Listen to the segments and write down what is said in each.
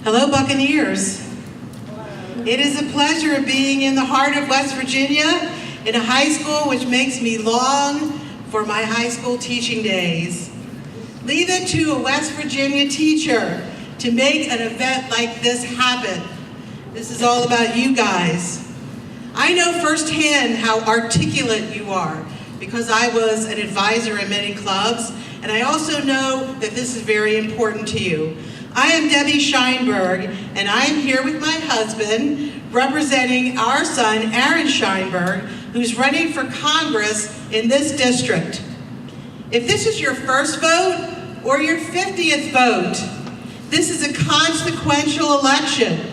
Hello, Buccaneers. It is a pleasure being in the heart of West Virginia in a high school which makes me long for my high school teaching days. Leave it to a West Virginia teacher to make an event like this happen. This is all about you guys. I know firsthand how articulate you are because I was an advisor in many clubs, and I also know that this is very important to you. I am Debbie Scheinberg, and I am here with my husband representing our son, Aaron Scheinberg, who's running for Congress in this district. If this is your first vote or your 50th vote, this is a consequential election.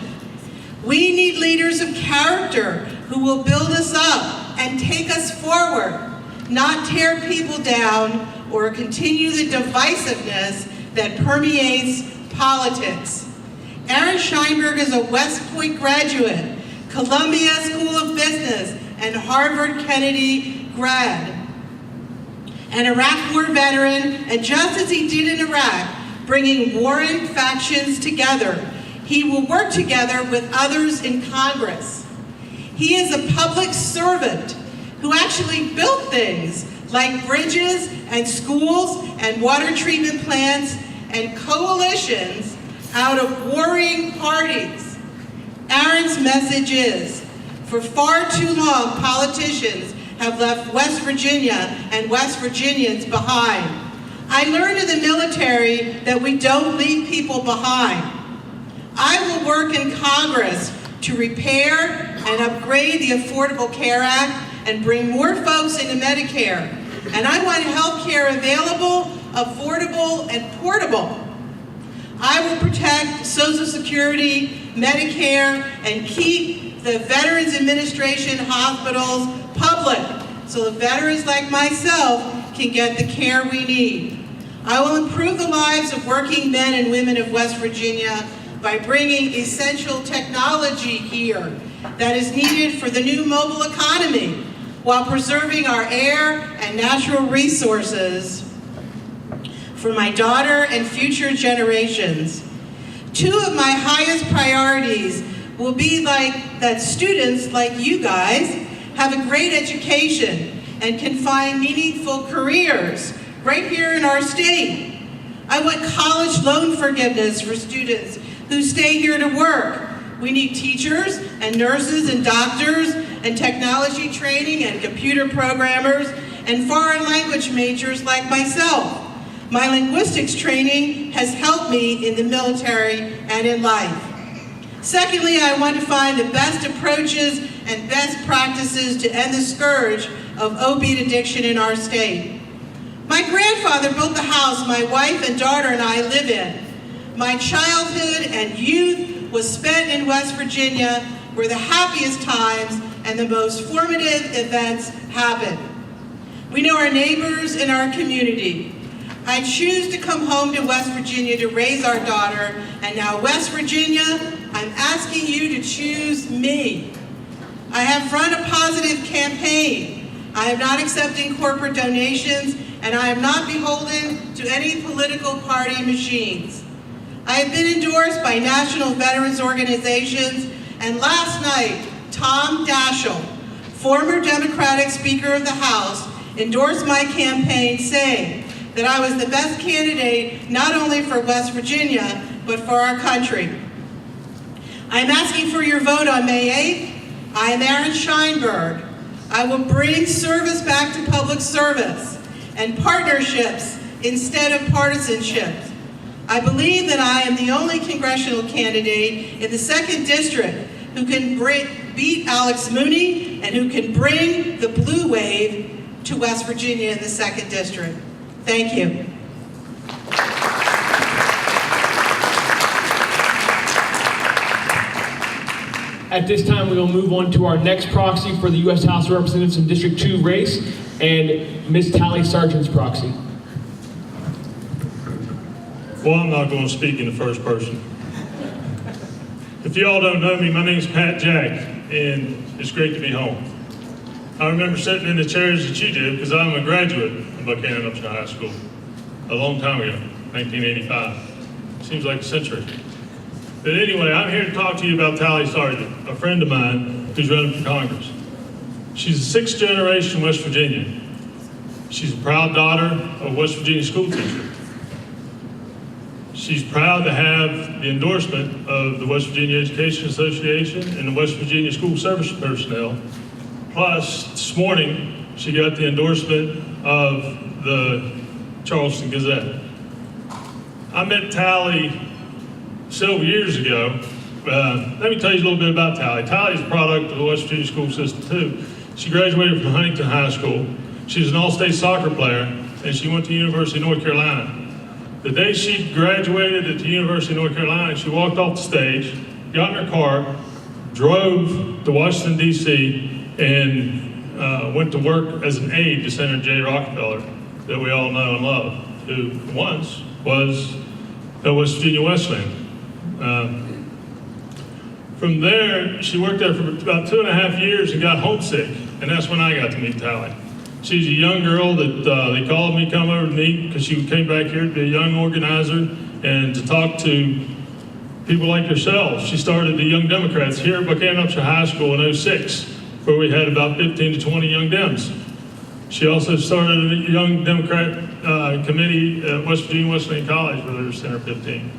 We need leaders of character who will build us up and take us forward, not tear people down or continue the divisiveness that permeates politics. Aaron Scheinberg is a West Point graduate, Columbia School of Business, and Harvard Kennedy grad. An Iraq War veteran, and just as he did in Iraq, bringing warring factions together, he will work together with others in Congress. He is a public servant who actually built things like bridges and schools and water treatment plants and coalitions out of warring parties. Aaron's message is, for far too long, politicians have left West Virginia and West Virginians behind. I learned in the military that we don't leave people behind. I will work in Congress to repair and upgrade the Affordable Care Act and bring more folks into Medicare. And I want health care available, affordable, and portable. I will protect Social Security, Medicare, and keep the Veterans Administration hospitals public so that veterans like myself can get the care we need. I will improve the lives of working men and women of West Virginia by bringing essential technology here that is needed for the new mobile economy while preserving our air and natural resources for my daughter and future generations. Two of my highest priorities will be that students like you guys have a great education and can find meaningful careers right here in our state. I want college loan forgiveness for students who stay here to work. We need teachers and nurses and doctors and technology training and computer programmers and foreign language majors like myself. My linguistics training has helped me in the military and in life. Secondly, I want to find the best approaches and best practices to end the scourge of opiate addiction in our state. My grandfather built the house my wife and daughter and I live in. My childhood and youth was spent in West Virginia, where the happiest times and the most formative events happen. We know our neighbors and our community. I choose to come home to West Virginia to raise our daughter, and now West Virginia, I'm asking you to choose me. I have run a positive campaign. I am not accepting corporate donations, and I am not beholden to any political party machines. I have been endorsed by national veterans organizations, and last night, Tom Daschle, former Democratic Speaker of the House, endorsed my campaign saying that I was the best candidate not only for West Virginia, but for our country. I am asking for your vote on May 8th. I am Aaron Scheinberg. I will bring service back to public service and partnerships instead of partisanship. I believe that I am the only congressional candidate in the 2nd District who can beat Alex Mooney and who can bring the blue wave to West Virginia in the 2nd District. Thank you. At this time, we will move on to our next proxy for the U.S. House of Representatives in District 2 race, and Ms. Tally Sargent's proxy. Well, I'm not going to speak in the first person. If you all don't know me, my name's Pat Jack, and it's great to be home. I remember sitting in the chairs that you did because I'm a graduate of Buckhannon Upshur High School a long time ago, 1985. Seems like a century. But anyway, I'm here to talk to you about Tally Sargent, a friend of mine who's running for Congress. She's a sixth generation West Virginian. She's a proud daughter of a West Virginia school teacher. She's proud to have the endorsement of the West Virginia Education Association and the West Virginia School Service personnel. Plus, this morning, she got the endorsement of the Charleston Gazette. I met Tally several years ago. Let me tell you a little bit about Tally. Tally's a product of the West Virginia school system too. She graduated from Huntington High School. She's an all-state soccer player, and she went to the University of North Carolina. The day she graduated at the University of North Carolina, she walked off the stage, got in her car, drove to Washington, D.C., and went to work as an aide to Senator J. Rockefeller, that we all know and love, who once was a West Virginia Wesleyan. From there, she worked there for about 2.5 years and got homesick, and that's when I got to meet Tally. She's a young girl that they called me, come over to meet, because she came back here to be a young organizer and to talk to people like yourself. She started the Young Democrats here at Buckhannon Upshur High School in '06, where we had about 15 to 20 young Dems. She also started a Young Democrat committee at West Virginia Wesleyan College, where there was 10 or 15.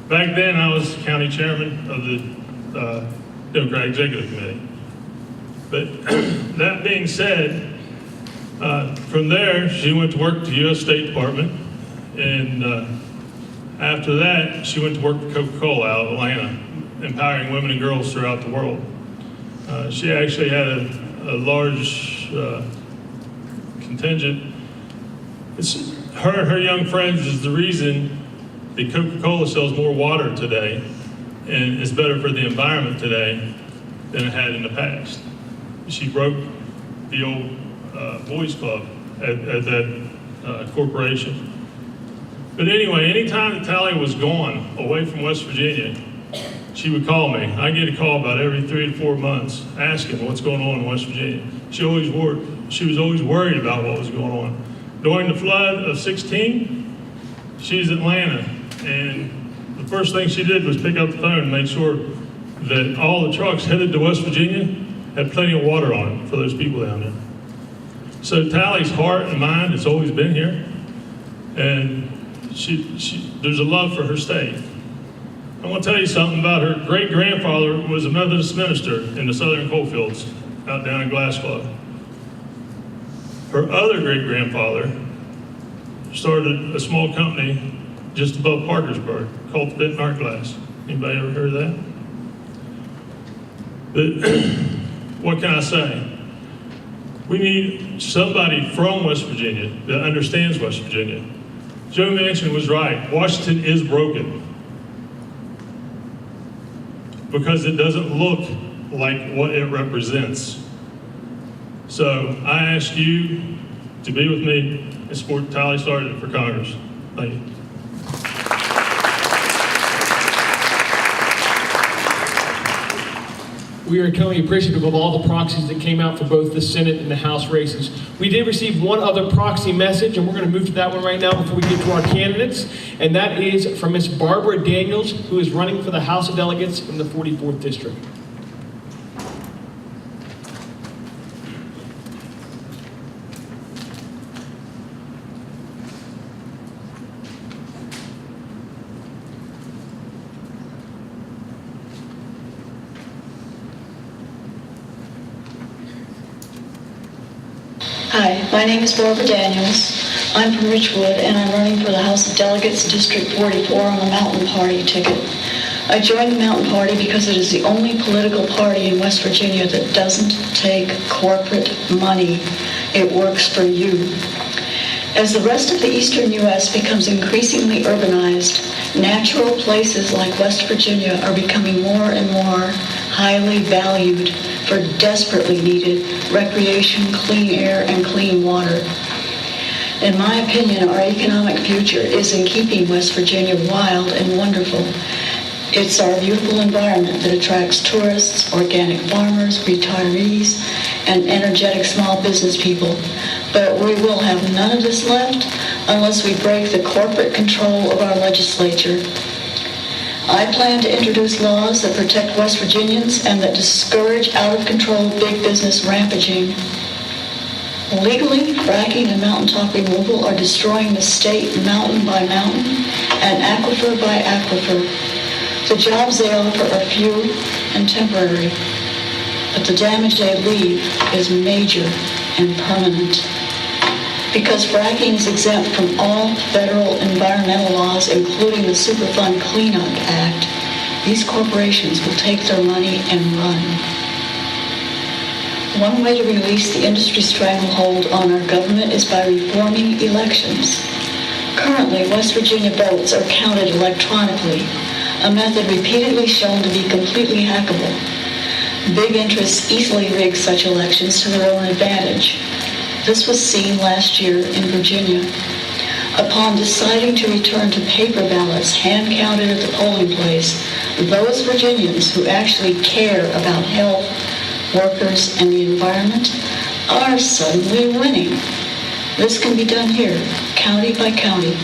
Back then, I was county chairman of the Democratic Executive Committee. But that being said, from there, she went to work at the U.S. State Department, and after that, she went to work for Coca-Cola out of Atlanta, empowering women and girls throughout the world. She actually had a large contingent. It's her and her young friends is the reason that Coca-Cola sells more water today and is better for the environment today than it had in the past. She broke the old boys club at that corporation. But anyway, anytime that Tally was gone away from West Virginia, she would call me. I get a call about every 3 to 4 months asking what's going on in West Virginia. She was always worried about what was going on. During the flood of '16, she's in Atlanta, and the first thing she did was pick up the phone and make sure that all the trucks headed to West Virginia had plenty of water on them for those people down there. So Tally's heart and mind has always been here, and there's a love for her state. I want to tell you something about her great-grandfather was a Methodist minister in the southern coalfields out down in Glassclough. Her other great-grandfather started a small company just above Parkersburg called Benton Art Glass. Anybody ever heard of that? But what can I say? We need somebody from West Virginia that understands West Virginia. Joe Manchin was right. Washington is broken because it doesn't look like what it represents. So I ask you to be with me and support Tally Sargent for Congress. Thank you. We are eternally appreciative of all the proxies that came out for both the Senate and the House races. We did receive one other proxy message, and we're going to move to that one right now before we get to our candidates, and that is from Ms. Barbara Daniels, who is running for the House of Delegates in the 44th District. Hi, my name is Barbara Daniels. I'm from Richwood, and I'm running for the House of Delegates, District 44 on the Mountain Party ticket. I joined the Mountain Party because it is the only political party in West Virginia that doesn't take corporate money. It works for you. As the rest of the eastern U.S. becomes increasingly urbanized, natural places like West Virginia are becoming more and more highly valued for desperately needed recreation, clean air, and clean water. In my opinion, our economic future is in keeping West Virginia wild and wonderful. It's our beautiful environment that attracts tourists, organic farmers, retirees, and energetic small business people. But we will have none of this left unless we break the corporate control of our legislature. I plan to introduce laws that protect West Virginians and that discourage out-of-control big business rampaging. Legally, fracking and mountaintop removal are destroying the state mountain by mountain and aquifer by aquifer. The jobs they offer are few and temporary, but the damage they leave is major and permanent. Because fracking is exempt from all federal environmental laws, including the Superfund Cleanup Act, these corporations will take their money and run. One way to release the industry stranglehold on our government is by reforming elections. Currently, West Virginia votes are counted electronically, a method repeatedly shown to be completely hackable. Big interests easily rig such elections to their own advantage. This was seen last year in Virginia. Upon deciding to return to paper ballots hand-counted at the polling place, those Virginians who actually care about health, workers, and the environment are suddenly winning. This can be done here, county by county.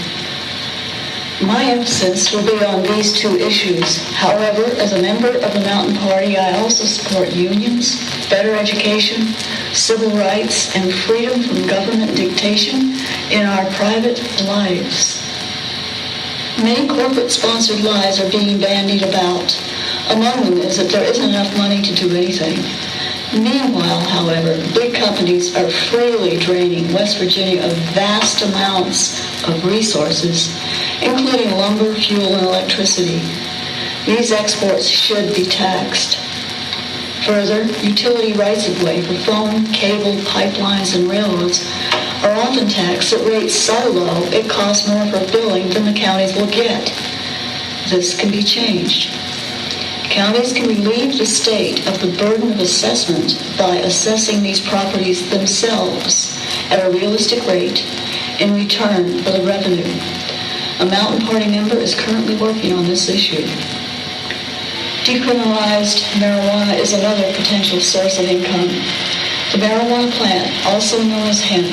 My emphasis will be on these two issues. However, as a member of the Mountain Party, I also support unions, better education, civil rights, and freedom from government dictation in our private lives. Many corporate-sponsored lies are being bandied about. Among them is that there isn't enough money to do anything. Meanwhile, however, big companies are freely draining West Virginia of vast amounts of resources, including lumber, fuel, and electricity. These exports should be taxed. Further, utility rights-of-way for phone, cable, pipelines, and railroads are often taxed at rates so low it costs more for billing than the counties will get. This can be changed. Counties can relieve the state of the burden of assessment by assessing these properties themselves at a realistic rate in return for the revenue. A Mountain Party member is currently working on this issue. Decriminalized marijuana is another potential source of income. The marijuana plant, also known as hemp,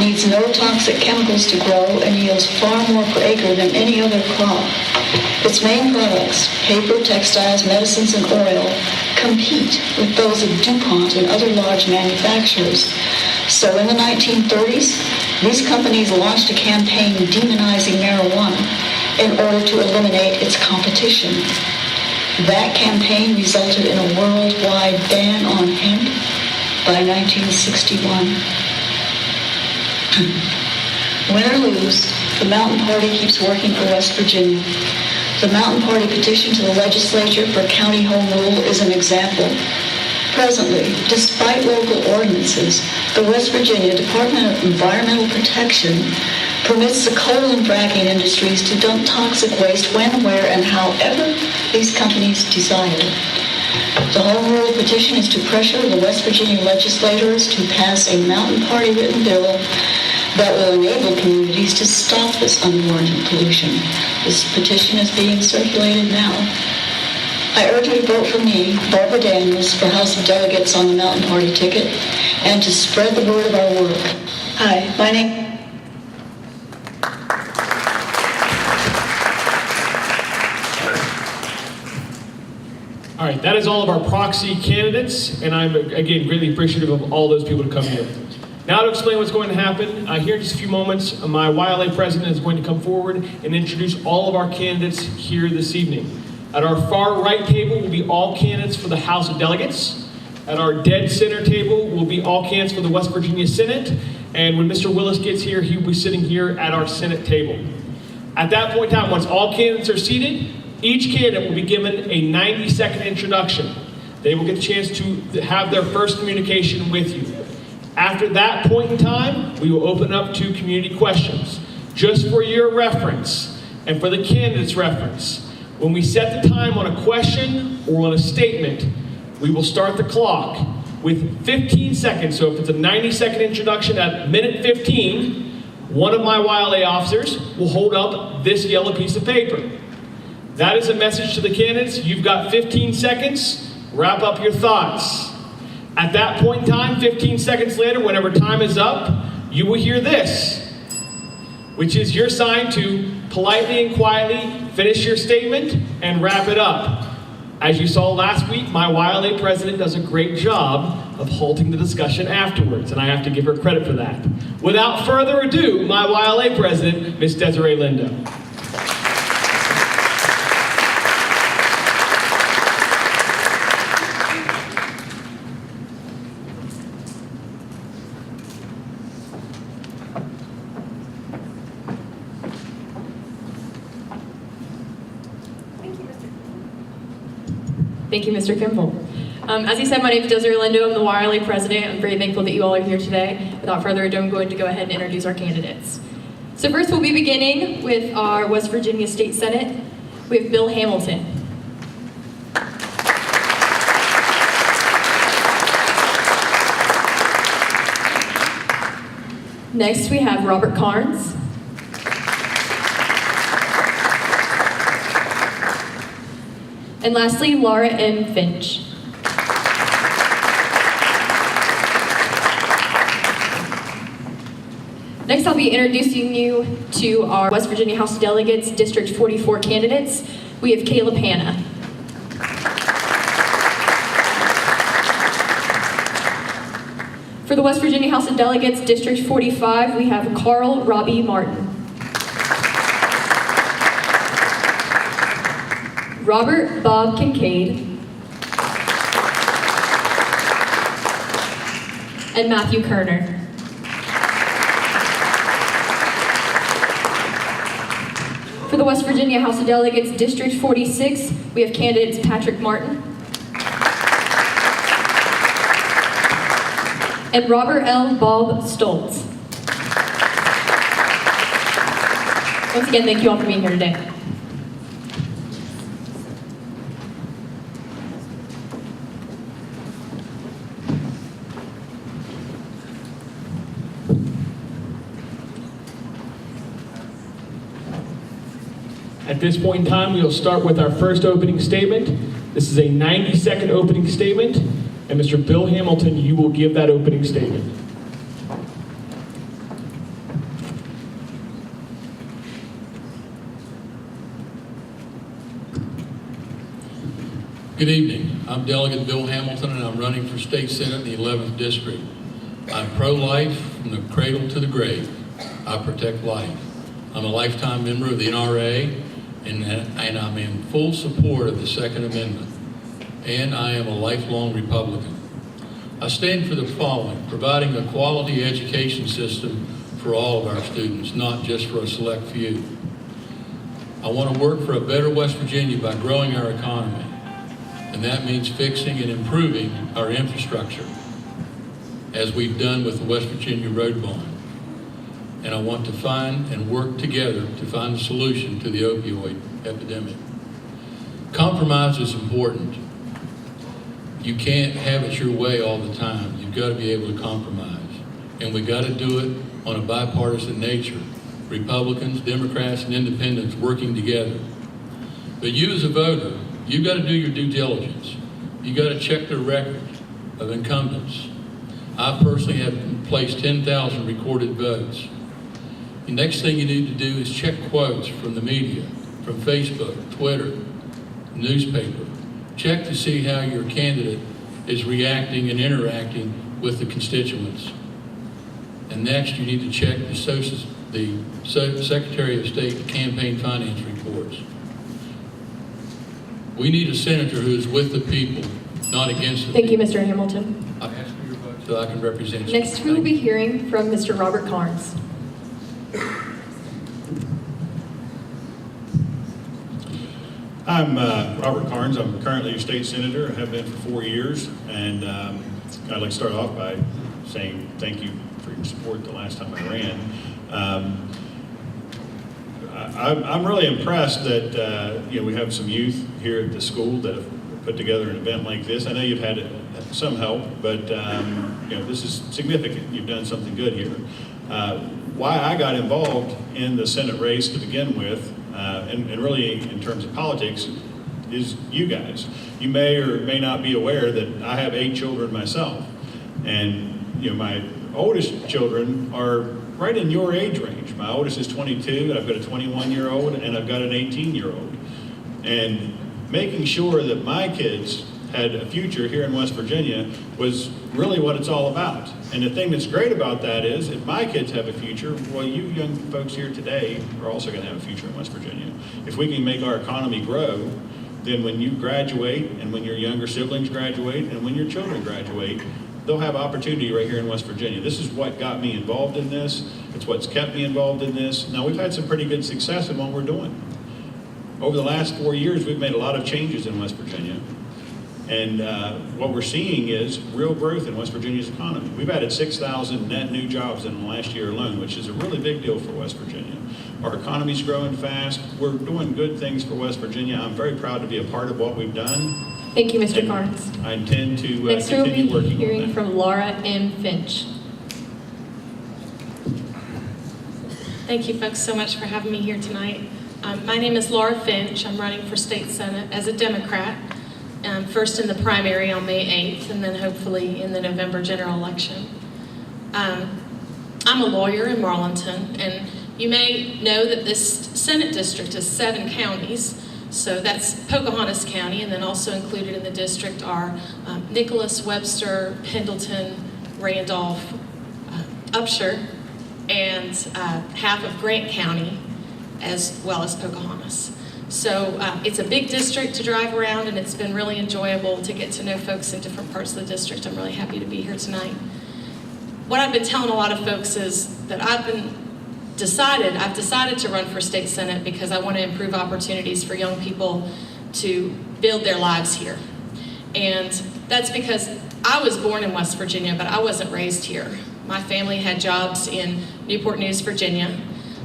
needs no toxic chemicals to grow and yields far more per acre than any other crop. Its main products, paper, textiles, medicines, and oil, compete with those of DuPont and other large manufacturers. So in the 1930s, these companies launched a campaign demonizing marijuana in order to eliminate its competition. That campaign resulted in a worldwide ban on hemp by 1961. Win or lose, the Mountain Party keeps working for West Virginia. The Mountain Party petition to the legislature for county home rule is an example. Presently, despite local ordinances, the West Virginia Department of Environmental Protection permits the coal and fracking industries to dump toxic waste when, where, and however these companies desire. The home rule petition is to pressure the West Virginia legislators to pass a Mountain Party written bill that will enable communities to stop this unwarranted pollution. This petition is being circulated now. I urge you to vote for me, Barbara Daniels, for House of Delegates on the Mountain Party ticket, and to spread the word of our work. Hi, my name... All right, that is all of our proxy candidates, and I'm, again, greatly appreciative of all those people to come here. Now to explain what's going to happen, here in just a few moments, my YLA president is going to come forward and introduce all of our candidates here this evening. At our far right table will be all candidates for the House of Delegates. At our dead center table will be all candidates for the West Virginia Senate, and when Mr. Willis gets here, he will be sitting here at our Senate table. At that point in time, once all candidates are seated, each candidate will be given a 90-second introduction. They will get a chance to have their first communication with you. After that point in time, we will open up to community questions. Just for your reference and for the candidate's reference, when we set the time on a question or on a statement, we will start the clock with 15 seconds. So if it's a 90-second introduction at minute 15, one of my YLA officers will hold up this yellow piece of paper. That is a message to the candidates. You've got 15 seconds. Wrap up your thoughts. At that point in time, 15 seconds later, whenever time is up, you will hear this, which is your sign to politely and quietly finish your statement and wrap it up. As you saw last week, my YLA president does a great job of halting the discussion afterwards, and I have to give her credit for that. Without further ado, my YLA president, Ms. Desiree Lindo. Thank you, Mr. Kimball. As he said, my name is Desiree Lindo. I'm the YLA president. I'm very thankful that you all are here today. Without further ado, I'm going to go ahead and introduce our candidates. So first, we'll be beginning with our West Virginia State Senate. We have Bill Hamilton. Next, we have Robert Carnes. And lastly, Laura M. Finch. Next, I'll be introducing you to our West Virginia House of Delegates District 44 candidates. We have Caleb Hanna. For the West Virginia House of Delegates District 45, we have Carl Robbie Martin. Robert Bob Kincaid, and Matthew Kerner. For the West Virginia House of Delegates District 46, we have candidates Patrick Martin and Robert L. Bob Stoltz. Once again, thank you all for being here today. At this point in time, we'll start with our first opening statement. This is a 90-second opening statement, and Mr. Bill Hamilton, you will give that opening statement. Good evening. I'm Delegate Bill Hamilton, and I'm running for State Senate in the 11th District. I'm pro-life from the cradle to the grave. I protect life. I'm a lifetime member of the NRA, and I'm in full support of the Second Amendment. And I am a lifelong Republican. I stand for the following: providing a quality education system for all of our students, not just for a select few. I want to work for a better West Virginia by growing our economy. And that means fixing and improving our infrastructure, as we've done with the West Virginia Road Bond. And I want to find and work together to find a solution to the opioid epidemic. Compromise is important. You can't have it your way all the time. You've got to be able to compromise. And we got to do it on a bipartisan nature. Republicans, Democrats, and Independents working together. But you as a voter, you've got to do your due diligence. You've got to check the record of incumbents. I personally have placed 10,000 recorded votes. The next thing you need to do is check quotes from the media, from Facebook, Twitter, newspaper. Check to see how your candidate is reacting and interacting with the constituents. And next, you need to check the Secretary of State campaign finance reports. We need a senator who is with the people, not against the Thank you, people. Mr. Hamilton. I ask for your vote so I can represent you. Next, we will be hearing from Mr. Robert Carnes. I'm Robert Carnes. I'm currently a state senator. I have been for 4 years, and I'd like to start off by saying thank you for your support the last time I ran. I'm really impressed that we have some youth here at the school that have put together an event like this. I know you've had some help, but this is significant. You've done something good here. Why I got involved in the Senate race to begin with, and really in terms of politics, is you guys. You may or may not be aware that I have 8 children myself, and my oldest children are right in your age range. My oldest is 22, and I've got a 21-year-old, and I've got an 18-year-old. And making sure that my kids had a future here in West Virginia was really what it's all about. And the thing that's great about that is, if my kids have a future, well, you young folks here today are also going to have a future in West Virginia. If we can make our economy grow, then when you graduate, and when your younger siblings graduate, and when your children graduate, they'll have opportunity right here in West Virginia. This is what got me involved in this. It's what's kept me involved in this. Now, we've had some pretty good success in what we're doing. Over the last 4 years, we've made a lot of changes in West Virginia. And what we're seeing is real growth in West Virginia's economy. We've added 6,000 net new jobs in the last year alone, which is a really big deal for West Virginia. Our economy's growing fast. We're doing good things for West Virginia. I'm very proud to be a part of what we've done. Thank you, Mr. And Carnes. I intend to Next, we'll be continue working on hearing that. from Laura M. Finch. Thank you folks so much for having me here tonight. My name is Laura Finch. I'm running for state senate as a Democrat, first in the primary on May 8th and then hopefully in the November general election. I'm a lawyer in Marlinton, and you may know that this Senate district is 7 counties. So that's Pocahontas County, and then also included in the district are Nicholas, Webster, Pendleton, Randolph, Upshur, and half of Grant County, as well as Pocahontas. So it's a big district to drive around, and it's been really enjoyable to get to know folks in different parts of the district. I'm really happy to be here tonight. What I've been telling a lot of folks is that I've decided to run for state senate because I want to improve opportunities for young people to build their lives here. And that's because I was born in West Virginia, but I wasn't raised here. My family had jobs in Newport News, Virginia,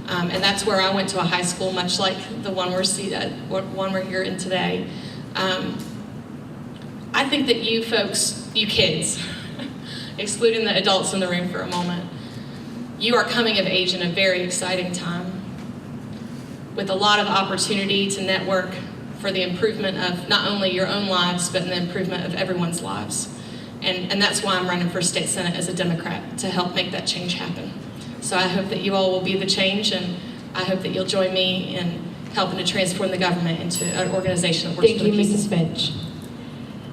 and that's where I went to a high school, much like the one we're here in today. I think that you folks, you kids, excluding the adults in the room for a moment, you are coming of age in a very exciting time with a lot of opportunity to network for the improvement of not only your own lives, but the improvement of everyone's lives. And that's why I'm running for state senate as a Democrat, to help make that change happen. So I hope that you all will be the change, and I hope that you'll join me in helping to transform the government into an organization that works for the people. Thank you, Mrs. Finch.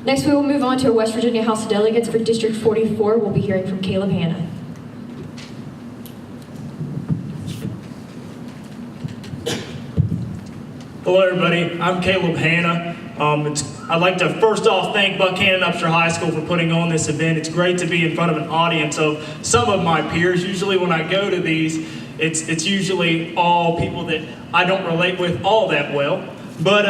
Next, we will move on to our West Virginia House of Delegates for District 44. We'll be hearing from Caleb Hanna. Hello everybody, I'm Caleb Hanna. I'd like to first off thank Buckhannon Upshur High School for putting on this event. It's great to be in front of an audience of some of my peers. Usually when I go to these, it's usually all people that I don't relate with all that well. But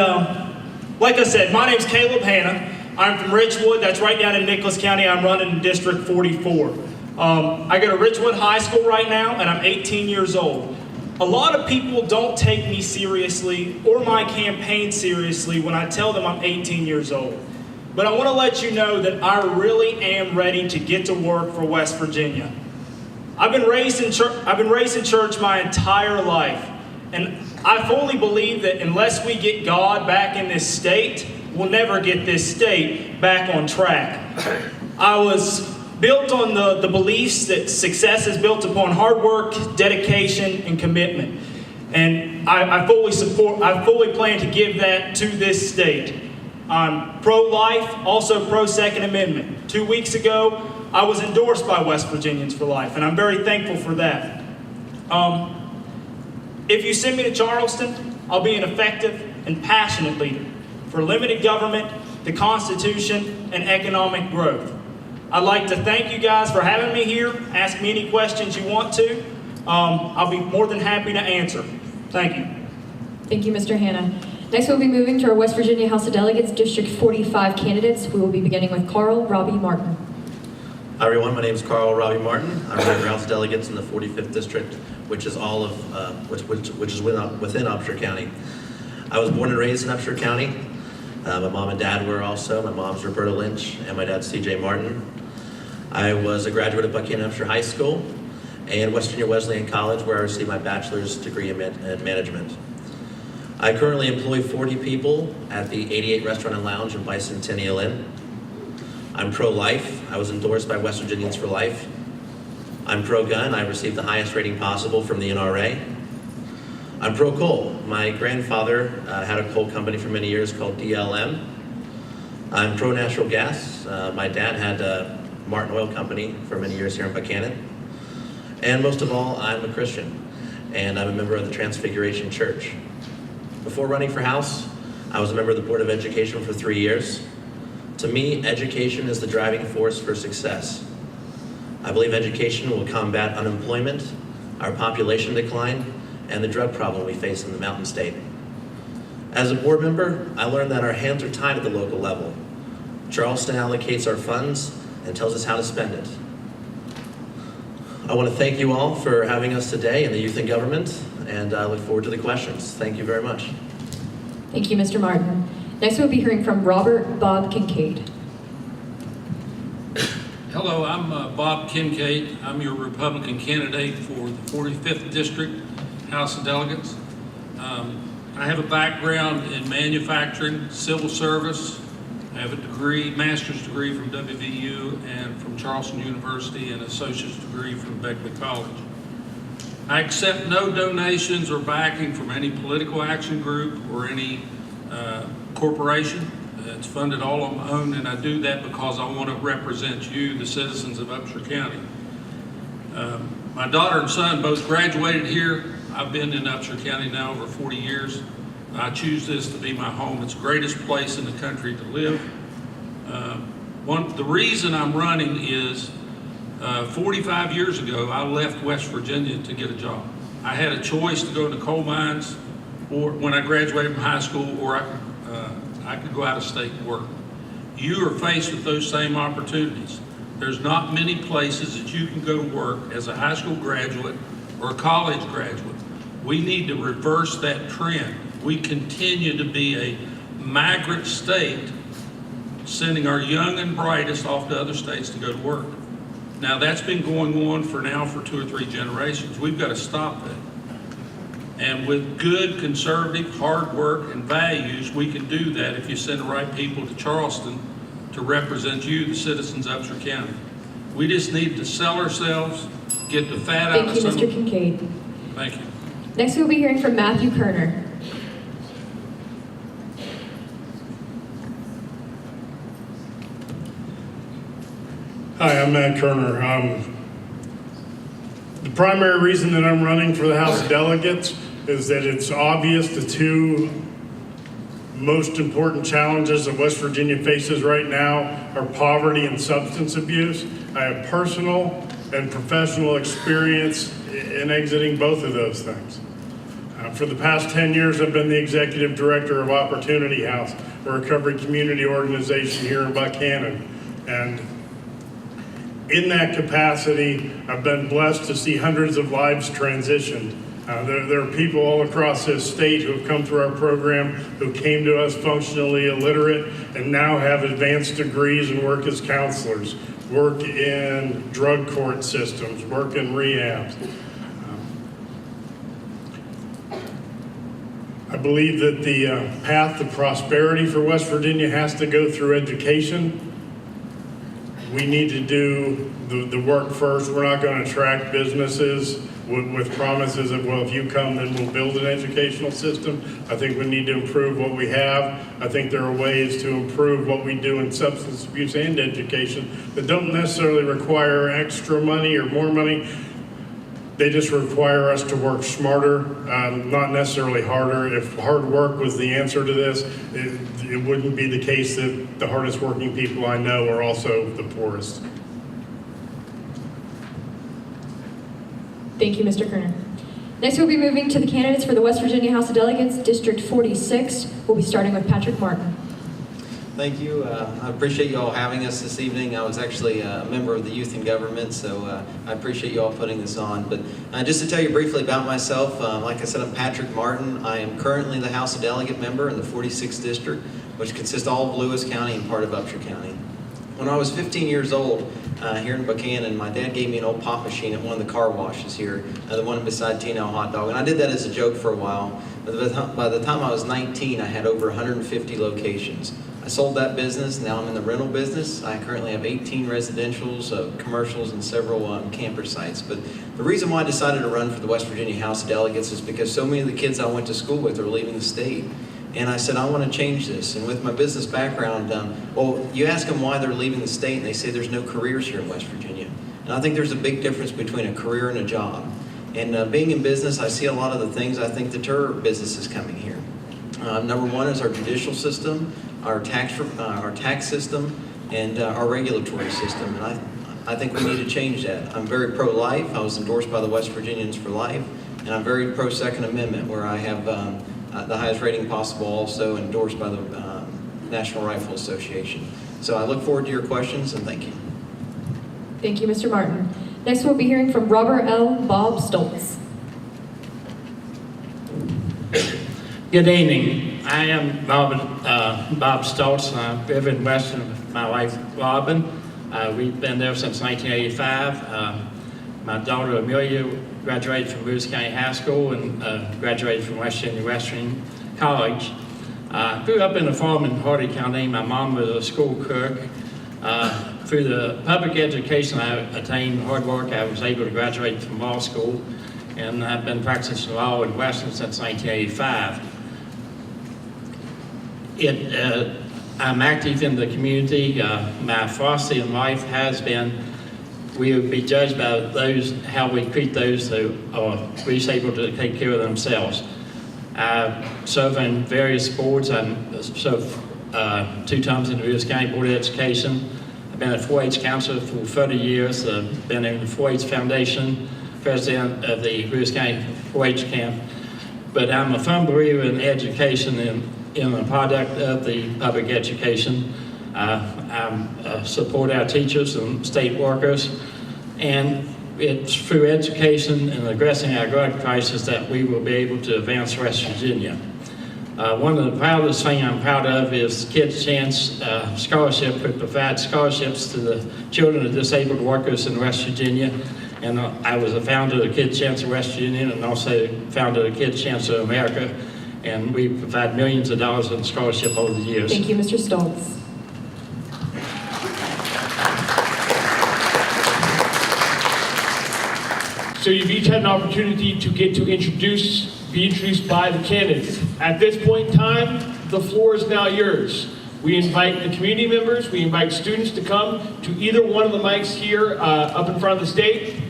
like I said, my name's Caleb Hanna. I'm from Richwood, that's right down in Nicholas County. I'm running in District 44. I go to Richwood High School right now, and I'm 18 years old. A lot of people don't take me seriously or my campaign seriously when I tell them I'm 18 years old. But I want to let you know that I really am ready to get to work for West Virginia. I've been raised in church my entire life, and I fully believe that unless we get God back in this state, we'll never get this state back on track. I was built on the beliefs that success is built upon hard work, dedication, and commitment. And I fully plan to give that to this state. I'm pro-life, also pro-Second Amendment. 2 weeks ago, I was endorsed by West Virginians for Life, and I'm very thankful for that. If you send me to Charleston, I'll be an effective and passionate leader for limited government, the Constitution, and economic growth. I'd like to thank you guys for having me here. Ask me any questions you want to. I'll be more than happy to answer. Thank you. Thank you, Mr. Hanna. Next, we'll be moving to our West Virginia House of Delegates, District 45 candidates. We will be beginning with Carl Robbie Martin. Hi everyone, my name is Carl Robbie Martin. I'm running for House of Delegates in the 45th District, which is all of which is within Upshur County. I was born and raised in Upshur County. My mom and dad were also. My mom's Roberta Lynch, and my dad's C.J. Martin. I was a graduate of Buckhannon Upshur High School and West Virginia Wesleyan College, where I received my bachelor's degree in management. I currently employ 40 people at the 88 Restaurant and Lounge in Bicentennial Inn. I'm pro-life. I was endorsed by West Virginians for Life. I'm pro-gun. I received the highest rating possible from the NRA. I'm pro-coal. My grandfather had a coal company for many years called DLM. I'm pro-natural gas. My dad had a Martin Oil Company for many years here in Buckhannon. And most of all, I'm a Christian, and I'm a member of the Transfiguration Church. Before running for House, I was a member of the Board of Education for 3 years. To me, education is the driving force for success. I believe education will combat unemployment, our population decline, and the drug problem we face in the Mountain State. As a board member, I learned that our hands are tied at the local level. Charleston allocates our funds and tells us how to spend it. I want to thank you all for having us today in the Youth in Government, and I look forward to the questions. Thank you very much. Thank you, Mr. Martin. Next, we'll be hearing from Robert Bob Kincaid. Hello, I'm Bob Kincaid. I'm your Republican candidate for the 45th District House of Delegates. I have a background in manufacturing, civil service. I have a degree, master's degree from WVU and from Charleston University, and associate's degree from Beckley College. I accept no donations or backing from any political action group or any corporation. It's funded all on my own, and I do that because I want to represent you, the citizens of Upshur County. My daughter and son both graduated here. I've been in Upshur County now over 40 years. I choose this to be my home. It's the greatest place in the country to live. The reason I'm running is 45 years ago, I left West Virginia to get a job. I had a choice to go into coal mines or when I graduated from high school, or I could go out of state and work. You are faced with those same opportunities. There's not many places that you can go to work as a high school graduate or a college graduate. We need to reverse that trend. We continue to be a migrant state, sending our young and brightest off to other states to go to work. Now that's been going on for 2 or 3 generations. We've got to stop that. And with good, conservative, hard work and values, we can do that if you send the right people to Charleston to represent you, the citizens of Upshur County. We just need to sell ourselves, get the fat out of some. Thank you, Mr. Kincaid. Thank you. Next, we'll be hearing from Matthew Kerner. Hi, I'm Matt Kerner. The primary reason that I'm running for the House of Delegates is that it's obvious the 2 most important challenges that West Virginia faces right now are poverty and substance abuse. I have personal and professional experience in exiting both of those things. For the past 10 years, I've been the executive director of Opportunity House, a recovery community organization here in Buckhannon. And in that capacity, I've been blessed to see hundreds of lives transitioned. There are people all across this state who have come through our program who came to us functionally illiterate and now have advanced degrees and work as counselors, work in drug court systems, work in rehabs. I believe that the path to prosperity for West Virginia has to go through education. We need to do the work first. We're not going to attract businesses with promises of, well, if you come, then we'll build an educational system. I think we need to improve what we have. I think there are ways to improve what we do in substance abuse and education that don't necessarily require extra money or more money. They just require us to work smarter, not necessarily harder. If hard work was the answer to this, it wouldn't be the case that the hardest working people I know are also the poorest. Thank you, Mr. Kerner. Next, we'll be moving to the candidates for the West Virginia House of Delegates, District 46. We'll be starting with Patrick Martin. Thank you. I appreciate you all having us this evening. I was actually a member of the Youth in Government, so I appreciate you all putting this on. But just to tell you briefly about myself, like I said, I'm Patrick Martin. I am currently the House of Delegate member in the 46th District, which consists of all of Lewis County and part of Upshur County. When I was 15 years old, here in Buckhannon, my dad gave me an old pop machine at one of the car washes here, the one beside T&L Hot Dog. And I did that as a joke for a while. But by the time I was 19, I had over 150 locations. I sold that business. Now I'm in the rental business. I currently have 18 residentials, commercials, and several camper sites. But the reason why I decided to run for the West Virginia House of Delegates is because so many of the kids I went to school with are leaving the state. And I said, I want to change this. And with my business background, well, you ask them why they're leaving the state, and they say there's no careers here in West Virginia. And I think there's a big difference between a career and a job. And being in business, I see a lot of the things I think deter businesses coming here. Number one is our judicial system, our tax system, and our regulatory system. And I think we need to change that. I'm very pro-life. I was endorsed by the West Virginians for life. And I'm very pro-Second Amendment, where I have the highest rating possible, also endorsed by the National Rifle Association. So I look forward to your questions, and thank you. Thank you, Mr. Martin. Next, we'll be hearing from Robert L. Bob Stoltz. Good evening. I am Bob Stoltz, and I live in Weston with my wife, Robin. We've been there since 1985. My daughter, Amelia, graduated from Lewis County High School and graduated from West Virginia Western College. I grew up in a farm in Hardy County. My mom was a school cook. Through the public education I attained, hard work, I was able to graduate from law school, and I've been practicing law in Weston since 1985. I'm active in the community. My philosophy in life has been we would be judged by those, how we treat those who are least able to take care of themselves. I serve in various boards. I served 2 times in the Lewis County Board of Education. I've been a 4-H counselor for 30 years. I've been in the 4-H Foundation, president of the Lewis County 4-H camp. But I'm a firm believer in education and in the product of the public education. I support our teachers and state workers, and it's through education and addressing our drug crisis that we will be able to advance West Virginia. One of the proudest things I'm proud of is Kids Chance Scholarship, which provides scholarships to the children of disabled workers in West Virginia. And I was a founder of Kids Chance of West Virginia and also founder of Kids Chance of America. And we provide millions of dollars in scholarship over the years. Thank you, Mr. Stoltz. So you've each had an opportunity to get to be introduced by the candidates. At this point in time, the floor is now yours. We invite the community members, we invite students to come to either one of the mics here up in front of the stage.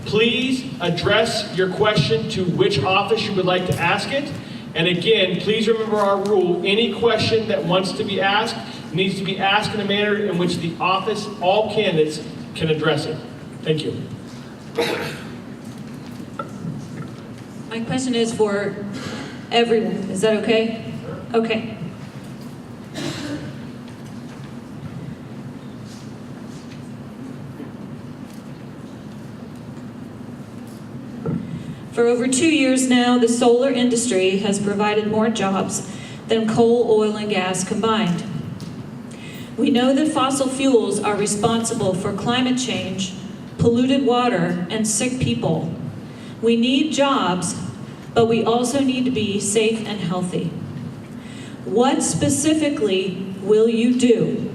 Please address your question to which office you would like to ask it. And again, please remember our rule. Any question that wants to be asked needs to be asked in a manner in which the office, all candidates, can address it. Thank you. My question is for everyone. Is that okay? Okay. For over 2 years now, the solar industry has provided more jobs than coal, oil, and gas combined. We know that fossil fuels are responsible for climate change, polluted water, and sick people. We need jobs, but we also need to be safe and healthy. What specifically will you do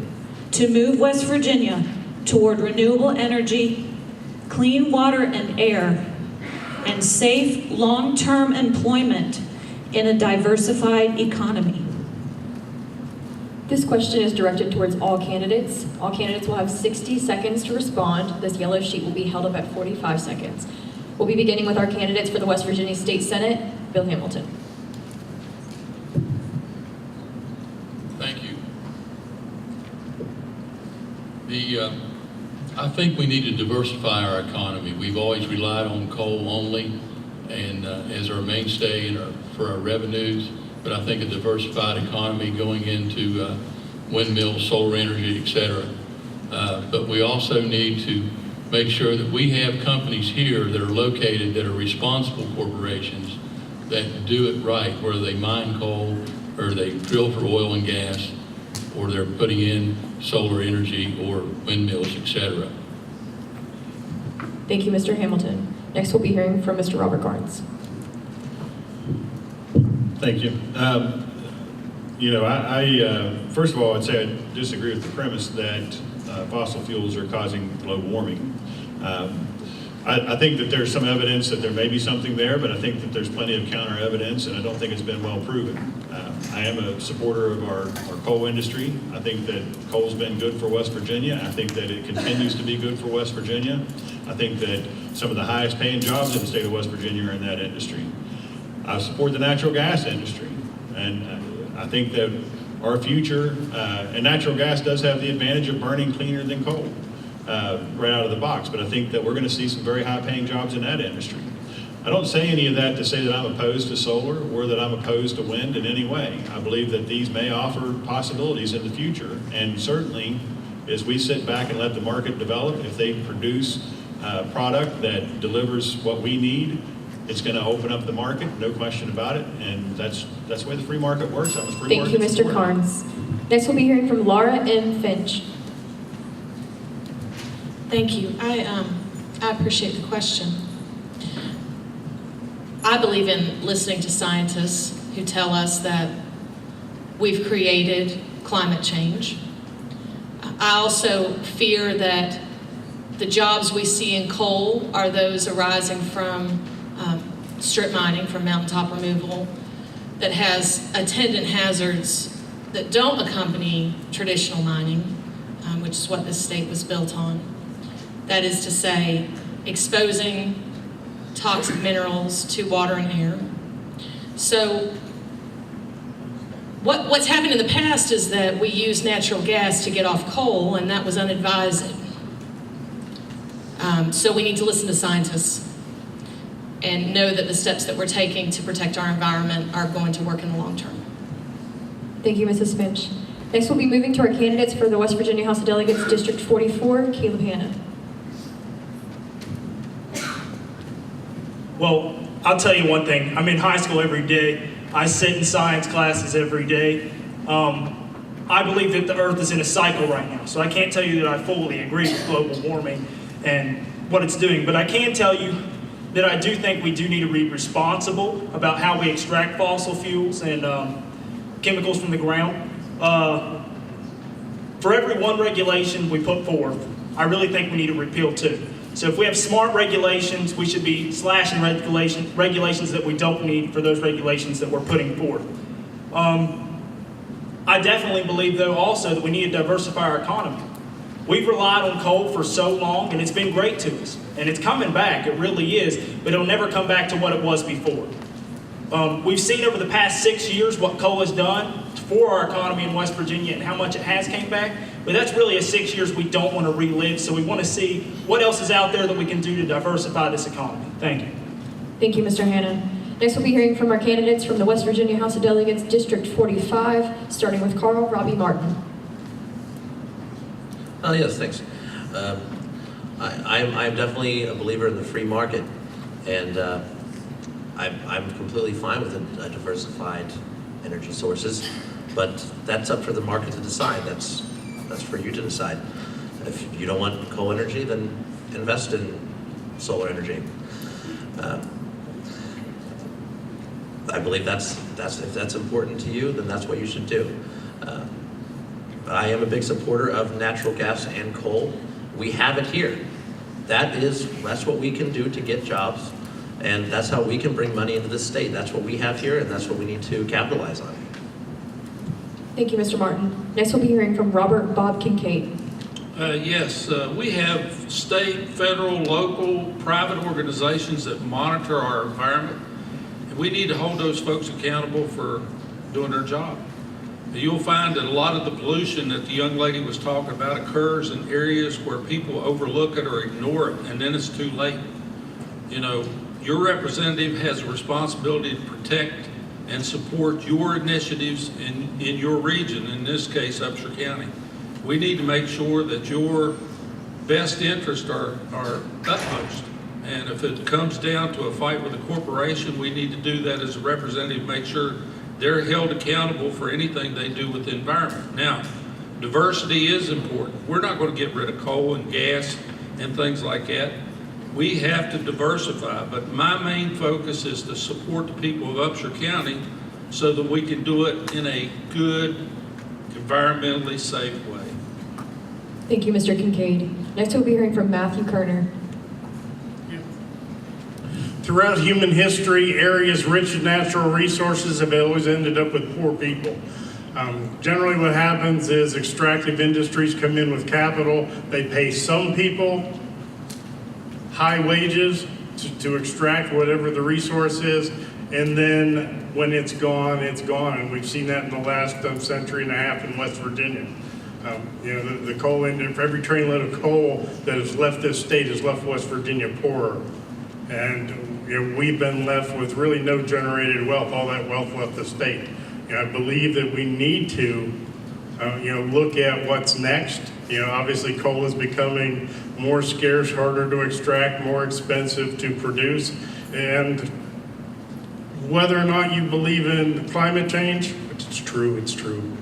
to move West Virginia toward renewable energy, clean water and air, and safe long-term employment in a diversified economy? This question is directed towards all candidates. All candidates will have 60 seconds to respond. This yellow sheet will be held up at 45 seconds. We'll be beginning with our candidates for the West Virginia State Senate, Bill Hamilton. Thank you. I think we need to diversify our economy. We've always relied on coal only and as our mainstay and for our revenues, but I think a diversified economy going into windmills, solar energy, et cetera. But we also need to make sure that we have companies here that are located that are responsible corporations that do it right, whether they mine coal or they drill for oil and gas or they're putting in solar energy or windmills, et cetera. Thank you, Mr. Hamilton. Next, we'll be hearing from Mr. Robert Garnes. Thank you. First of all, I'd say I disagree with the premise that fossil fuels are causing global warming. I think that there's some evidence that there may be something there, but I think that there's plenty of counter evidence, and I don't think it's been well proven. I am a supporter of our coal industry. I think that coal's been good for West Virginia. I think that it continues to be good for West Virginia. I think that some of the highest paying jobs in the state of West Virginia are in that industry. I support the natural gas industry, and I think that our future, and natural gas does have the advantage of burning cleaner than coal right out of the box, but I think that we're going to see some very high paying jobs in that industry. I don't say any of that to say that I'm opposed to solar or that I'm opposed to wind in any way. I believe that these may offer possibilities in the future, and certainly as we sit back and let the market develop, if they produce a product that delivers what we need, it's going to open up the market, no question about it, and that's the way the free market works. I'm a free Thank you, market Mr. supporter. Carnes. Next, we'll be hearing from Laura M. Finch. Thank you. I appreciate the question. I believe in listening to scientists who tell us that we've created climate change. I also fear that the jobs we see in coal are those arising from strip mining, from mountaintop removal, that has attendant hazards that don't accompany traditional mining, which is what this state was built on. That is to say, exposing toxic minerals to water and air. So what's happened in the past is that we used natural gas to get off coal, and that was unadvised. So we need to listen to scientists and know that the steps that we're taking to protect our environment are going to work in the long term. Thank you, Mrs. Finch. Next, we'll be moving to our candidates for the West Virginia House of Delegates, District 44, Caleb Hanna. Well, I'll tell you one thing. I'm in high school every day. I sit in science classes every day. I believe that the Earth is in a cycle right now, so I can't tell you that I fully agree with global warming and what it's doing, but I can tell you that I do think we do need to be responsible about how we extract fossil fuels and chemicals from the ground. For every one regulation we put forth, I really think we need to repeal two. So if we have smart regulations, we should be slashing regulations that we don't need for those regulations that we're putting forth. I definitely believe, though, also that we need to diversify our economy. We've relied on coal for so long, and it's been great to us. And it's coming back, it really is, but it'll never come back to what it was before. We've seen over the past 6 years what coal has done for our economy in West Virginia and how much it has came back, but that's really a 6 years we don't want to relive, so we want to see what else is out there that we can do to diversify this economy. Thank you. Thank you, Mr. Hanna. Next, we'll be hearing from our candidates from the West Virginia House of Delegates, District 45, starting with Carl Robbie Martin. Yes, thanks. I'm definitely a believer in the free market, and I'm completely fine with diversified energy sources, but that's up for the market to decide. That's for you to decide. If you don't want coal energy, then invest in solar energy. I believe if that's important to you, then that's what you should do. But I am a big supporter of natural gas and coal. We have it here. That's what we can do to get jobs, and that's how we can bring money into the state. That's what we have here, and that's what we need to capitalize on. Thank you, Mr. Martin. Next, we'll be hearing from Robert Bob Kincaid. Yes, we have state, federal, local, private organizations that monitor our environment, and we need to hold those folks accountable for doing their job. You'll find that a lot of the pollution that the young lady was talking about occurs in areas where people overlook it or ignore it, and then it's too late. You know, your representative has a responsibility to protect and support your initiatives in your region, in this case, Upshur County. We need to make sure that your best interests are utmost. And if it comes down to a fight with a corporation, we need to do that as a representative, make sure they're held accountable for anything they do with the environment. Now, diversity is important. We're not going to get rid of coal and gas and things like that. We have to diversify, but my main focus is to support the people of Upshur County so that we can do it in a good, environmentally safe way. Thank you, Mr. Kincaid. Next, we'll be hearing from Matthew Kerner. Throughout human history, areas rich in natural resources have always ended up with poor people. Generally what happens is extractive industries come in with capital. They pay some people high wages to extract whatever the resource is, and then when it's gone, it's gone. And we've seen that in the last century and a half in West Virginia. The coal industry, for every trainload of coal that has left this state has left West Virginia poorer. And we've been left with really no generated wealth. All that wealth left the state. I believe that we need to, look at what's next. Obviously coal is becoming more scarce, harder to extract, more expensive to produce. And whether or not you believe in climate change, it's true, it's true.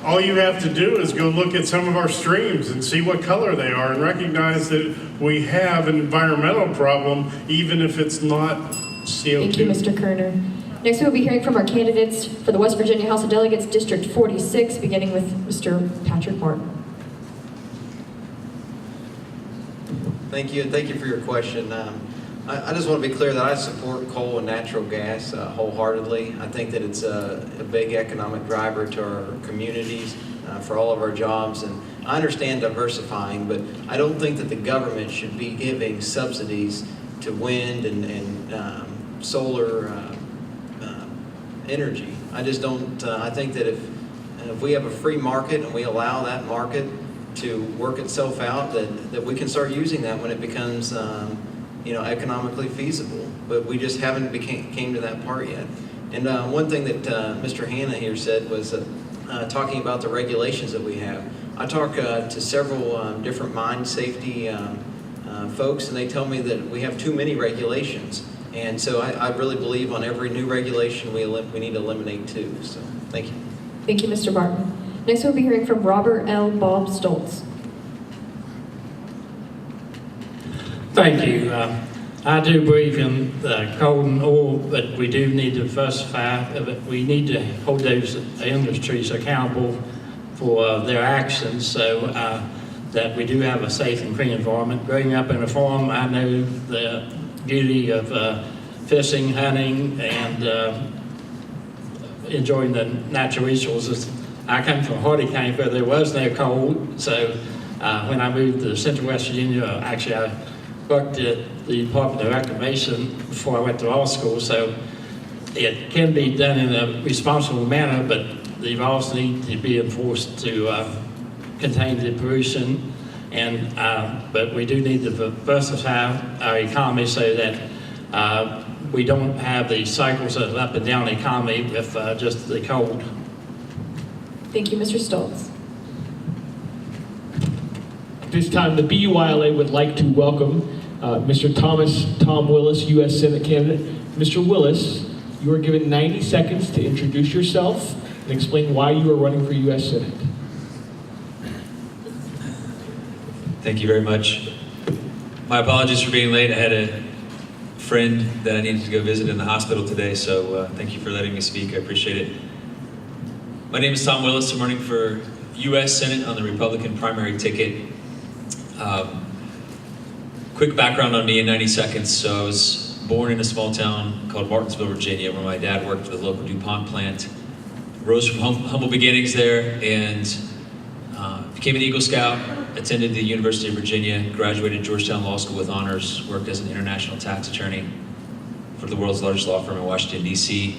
All you have to do is go look at some of our streams and see what color they are and recognize that we have an environmental problem, even if it's not CO2. Thank you, Mr. Kerner. Next, we'll be hearing from our candidates for the West Virginia House of Delegates, District 46, beginning with Mr. Patrick Martin. Thank you, and thank you for your question. I just want to be clear that I support coal and natural gas wholeheartedly. I think that it's a big economic driver to our communities, for all of our jobs, and I understand diversifying, but I don't think that the government should be giving subsidies to wind and solar energy. I just don't, I think that if we have a free market and we allow that market to work itself out, that we can start using that when it becomes economically feasible, but we just haven't came to that part yet. And one thing that Mr. Hanna here said was talking about the regulations that we have. I talk to several different mine safety folks, and they tell me that we have too many regulations. And so I really believe on every new regulation we need to eliminate two. So thank you. Thank you, Mr. Martin. Next, we'll be hearing from Robert L. Bob Stoltz. Thank you. I do believe in coal and oil, but we do need to diversify. We need to hold those industries accountable for their actions so that we do have a safe and clean environment. Growing up in a farm, I know the beauty of fishing, hunting, and enjoying the natural resources. I come from Hardy County where there was no coal, so when I moved to Central West Virginia, actually I worked at the Department of Reclamation before I went to law school, so it can be done in a responsible manner, but the laws need to be enforced to contain the pollution. And but we do need to diversify our economy so that we don't have the cycles of up and down economy with just the cold. Thank you, Mr. Stoltz. This time, the BYLA would like to welcome Mr. Tom Willis, U.S. Senate candidate. Mr. Willis, you are given 90 seconds to introduce yourself and explain why you are running for U.S. Senate. Thank you very much. My apologies for being late. I had a friend that I needed to go visit in the hospital today, so thank you for letting me speak. I appreciate it. My name is Tom Willis. I'm running for U.S. Senate on the Republican primary ticket. Quick background on me in 90 seconds. So I was born in a small town called Martinsville, Virginia, where my dad worked for the local DuPont plant. Rose from humble beginnings there and became an Eagle Scout, attended the University of Virginia, graduated Georgetown Law School with honors, worked as an international tax attorney for the world's largest law firm in Washington, D.C.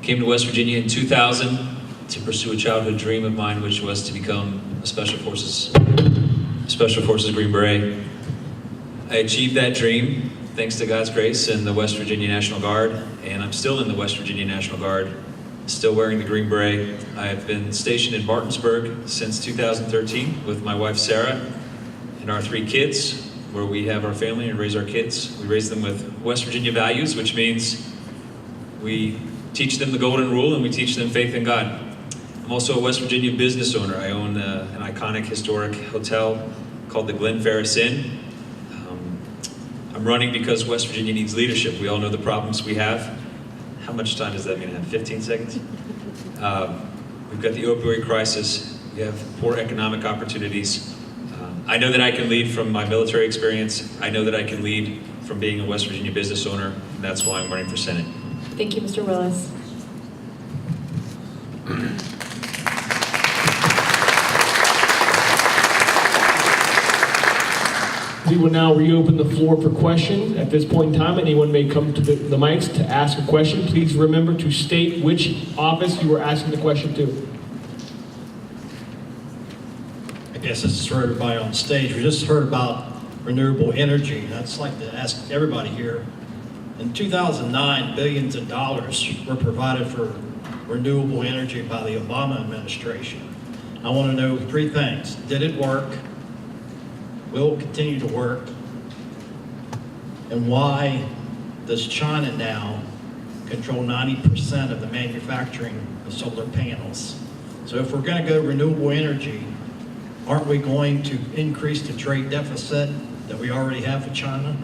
Came to West Virginia in 2000 to pursue a childhood dream of mine, which was to become a Special Forces Green Beret. I achieved that dream thanks to God's grace in the West Virginia National Guard, and I'm still in the West Virginia National Guard, still wearing the Green Beret. I have been stationed in Martinsburg since 2013 with my wife Sarah and our 3 kids, where we have our family and raise our kids. We raise them with West Virginia values, which means we teach them the golden rule and we teach them faith in God. I'm also a West Virginia business owner. I own an iconic historic hotel called the Glen Ferris Inn. I'm running because West Virginia needs leadership. We all know the problems we have. how much time does that mean I have? 15 seconds? We've got the opioid crisis. We have poor economic opportunities. I know that I can lead from my military experience. I know that I can lead from being a West Virginia business owner, and that's why I'm running for Senate. Thank you, Mr. Willis. We will now reopen the floor for questions. At this point in time, anyone may come to the mics to ask a question. Please remember to state which office you are asking the question to. I guess this is for everybody on stage. We just heard about renewable energy. I'd just like to ask everybody here. In 2009, billions of dollars were provided for renewable energy by the Obama administration. I want to know three things. Did it work? Will it continue to work? And why does China now control 90% of the manufacturing of solar panels? So if we're going to go renewable energy, aren't we going to increase the trade deficit that we already have with China?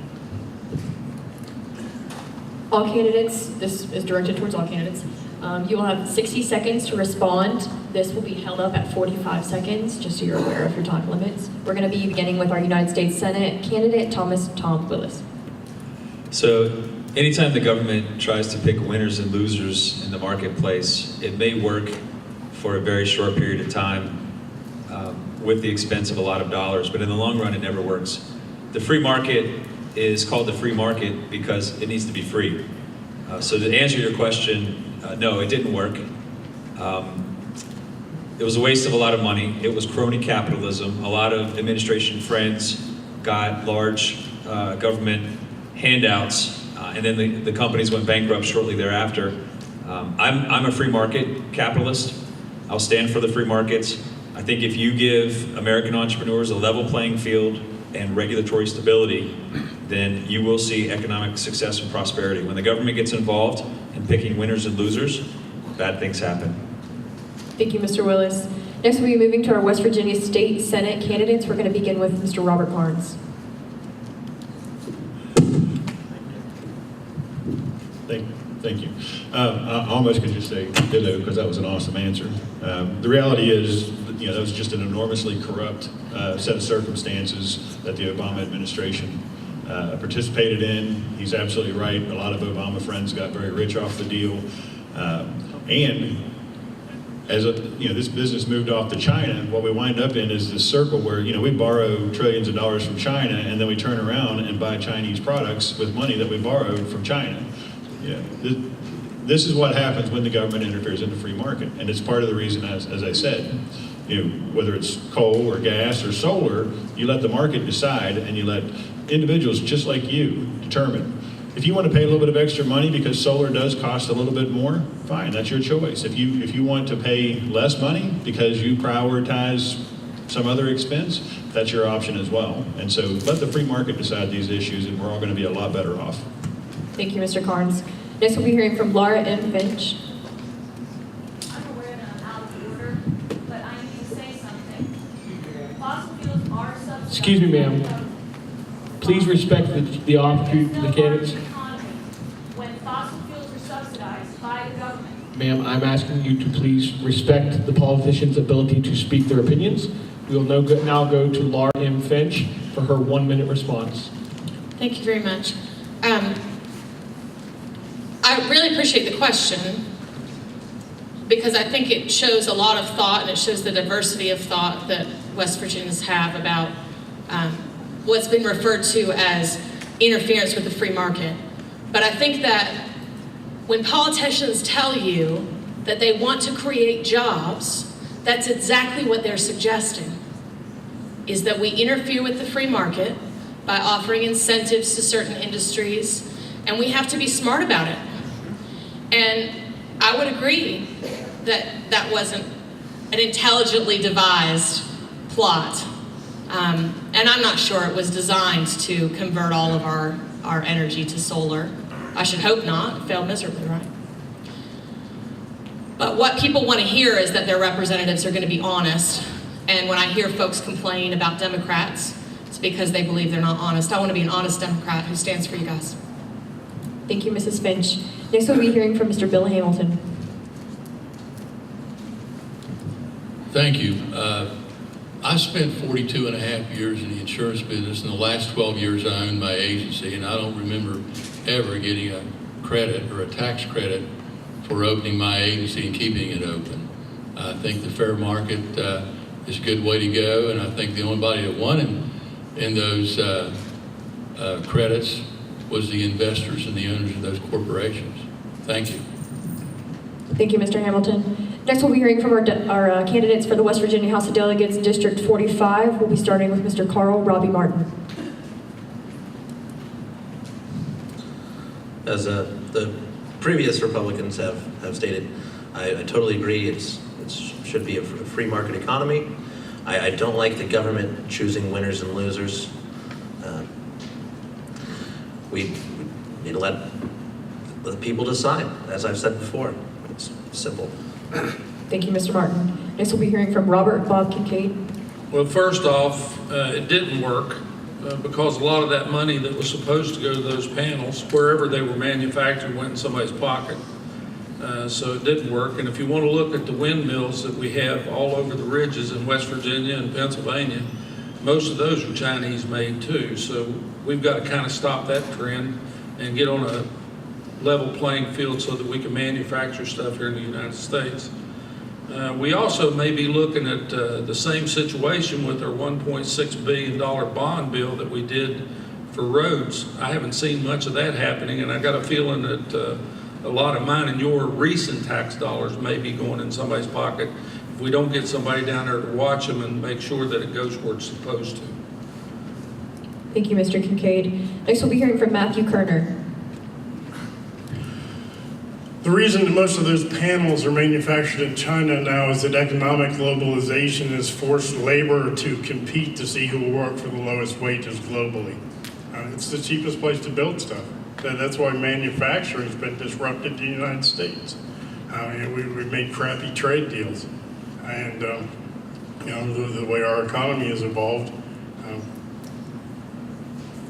All candidates, this is directed towards all candidates. You will have 60 seconds to respond. This will be held up at 45 seconds, just so you're aware of your time limits. We're going to be beginning with our United States Senate candidate, Tom Willis. So anytime the government tries to pick winners and losers in the marketplace, it may work for a very short period of time with the expense of a lot of dollars, but in the long run, it never works. The free market is called the free market because it needs to be free. So to answer your question, no, it didn't work. It was a waste of a lot of money. It was crony capitalism. A lot of administration friends got large government handouts, and then the companies went bankrupt shortly thereafter. I'm a free market capitalist. I'll stand for the free markets. I think if you give American entrepreneurs a level playing field and regulatory stability, then you will see economic success and prosperity. When the government gets involved in picking winners and losers, bad things happen. Thank you, Mr. Willis. Next, we'll be moving to our West Virginia State Senate candidates. We're going to begin with Mr. Robert Carnes. Thank you. I almost could just say ditto because that was an awesome answer. The reality is, that was just an enormously corrupt set of circumstances that the Obama administration participated in. He's absolutely right. A lot of Obama friends got very rich off the deal, and as this business moved off to China, what we wind up in is this circle where we borrow trillions of dollars from China, and then we turn around and buy Chinese products with money that we borrowed from China. This is what happens when the government interferes in the free market, and it's part of the reason, as I said, whether it's coal or gas or solar, you let the market decide, and you let individuals just like you determine. If you want to pay a little bit of extra money because solar does cost a little bit more, fine, that's your choice. If you want to pay less money because you prioritize some other expense, that's your option as well. And so let the free market decide these issues, and we're all going to be a lot better off. Thank you, Mr. Carnes. Next, we'll be hearing from Laura M. Finch. I'm aware that I'm out of order, but I need to say something. Fossil fuels are subsidized. Excuse me, ma'am. Please respect the opportunity to the candidates. When fossil fuels are subsidized by the government. Ma'am, I'm asking you to please respect the politician's ability to speak their opinions. We will now go to Laura M. Finch for her 1-minute response. Thank you very much. I really appreciate the question because I think it shows a lot of thought, and it shows the diversity of thought that West Virginians have about what's been referred to as interference with the free market. But I think that when politicians tell you that they want to create jobs, that's exactly what they're suggesting, is that we interfere with the free market by offering incentives to certain industries, and we have to be smart about it. And I would agree that that wasn't an intelligently devised plot. And I'm not sure it was designed to convert all of our energy to solar. I should hope not. It failed miserably, right? But what people want to hear is that their representatives are going to be honest. And when I hear folks complain about Democrats, it's because they believe they're not honest. I want to be an honest Democrat who stands for you guys. Thank you, Mrs. Finch. Next, we'll be hearing from Mr. Bill Hamilton. Thank you. I spent 42 and a half years in the insurance business. In the last 12 years, I owned my agency, and I don't remember ever getting a credit or a tax credit for opening my agency and keeping it open. I think the fair market is a good way to go, and I think the only body that won in those credits was the investors and the owners of those corporations. Thank you. Thank you, Mr. Hamilton. Next, we'll be hearing from our candidates for the West Virginia House of Delegates, District 45. We'll be starting with Mr. Carl Robbie Martin. As the previous Republicans have stated, I totally agree. It should be a free market economy. I don't like the government choosing winners and losers. We need to let the people decide, as I've said before. It's simple. Thank you, Mr. Martin. Next, we'll be hearing from Robert Bob Kincaid. Well, first off, it didn't work because a lot of that money that was supposed to go to those panels, wherever they were manufactured, went in somebody's pocket. So it didn't work. And if you want to look at the windmills that we have all over the ridges in West Virginia and Pennsylvania, most of those are Chinese made too. So we've got to kind of stop that trend and get on a level playing field so that we can manufacture stuff here in the United States. We also may be looking at the same situation with our $1.6 billion bond bill that we did for roads. I haven't seen much of that happening, and I got a feeling that a lot of mine and your recent tax dollars may be going in somebody's pocket if we don't get somebody down there to watch them and make sure that it goes where it's supposed to. Thank you, Mr. Kincaid. Next, we'll be hearing from Matthew Kerner. The reason that most of those panels are manufactured in China now is that economic globalization has forced labor to compete to see who will work for the lowest wages globally. It's the cheapest place to build stuff. That's why manufacturing has been disrupted in the United States. We made crappy trade deals. And the way our economy has evolved,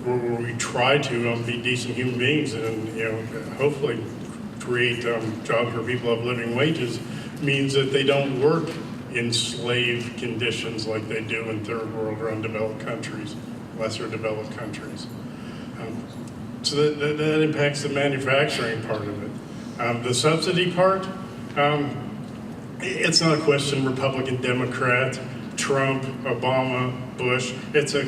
where we try to be decent human beings and hopefully create jobs where people have living wages, means that they don't work in slave conditions like they do in third world or undeveloped countries, lesser developed countries. So that impacts the manufacturing part of it. The subsidy part, it's not a question Republican, Democrat, Trump, Obama, Bush. It's a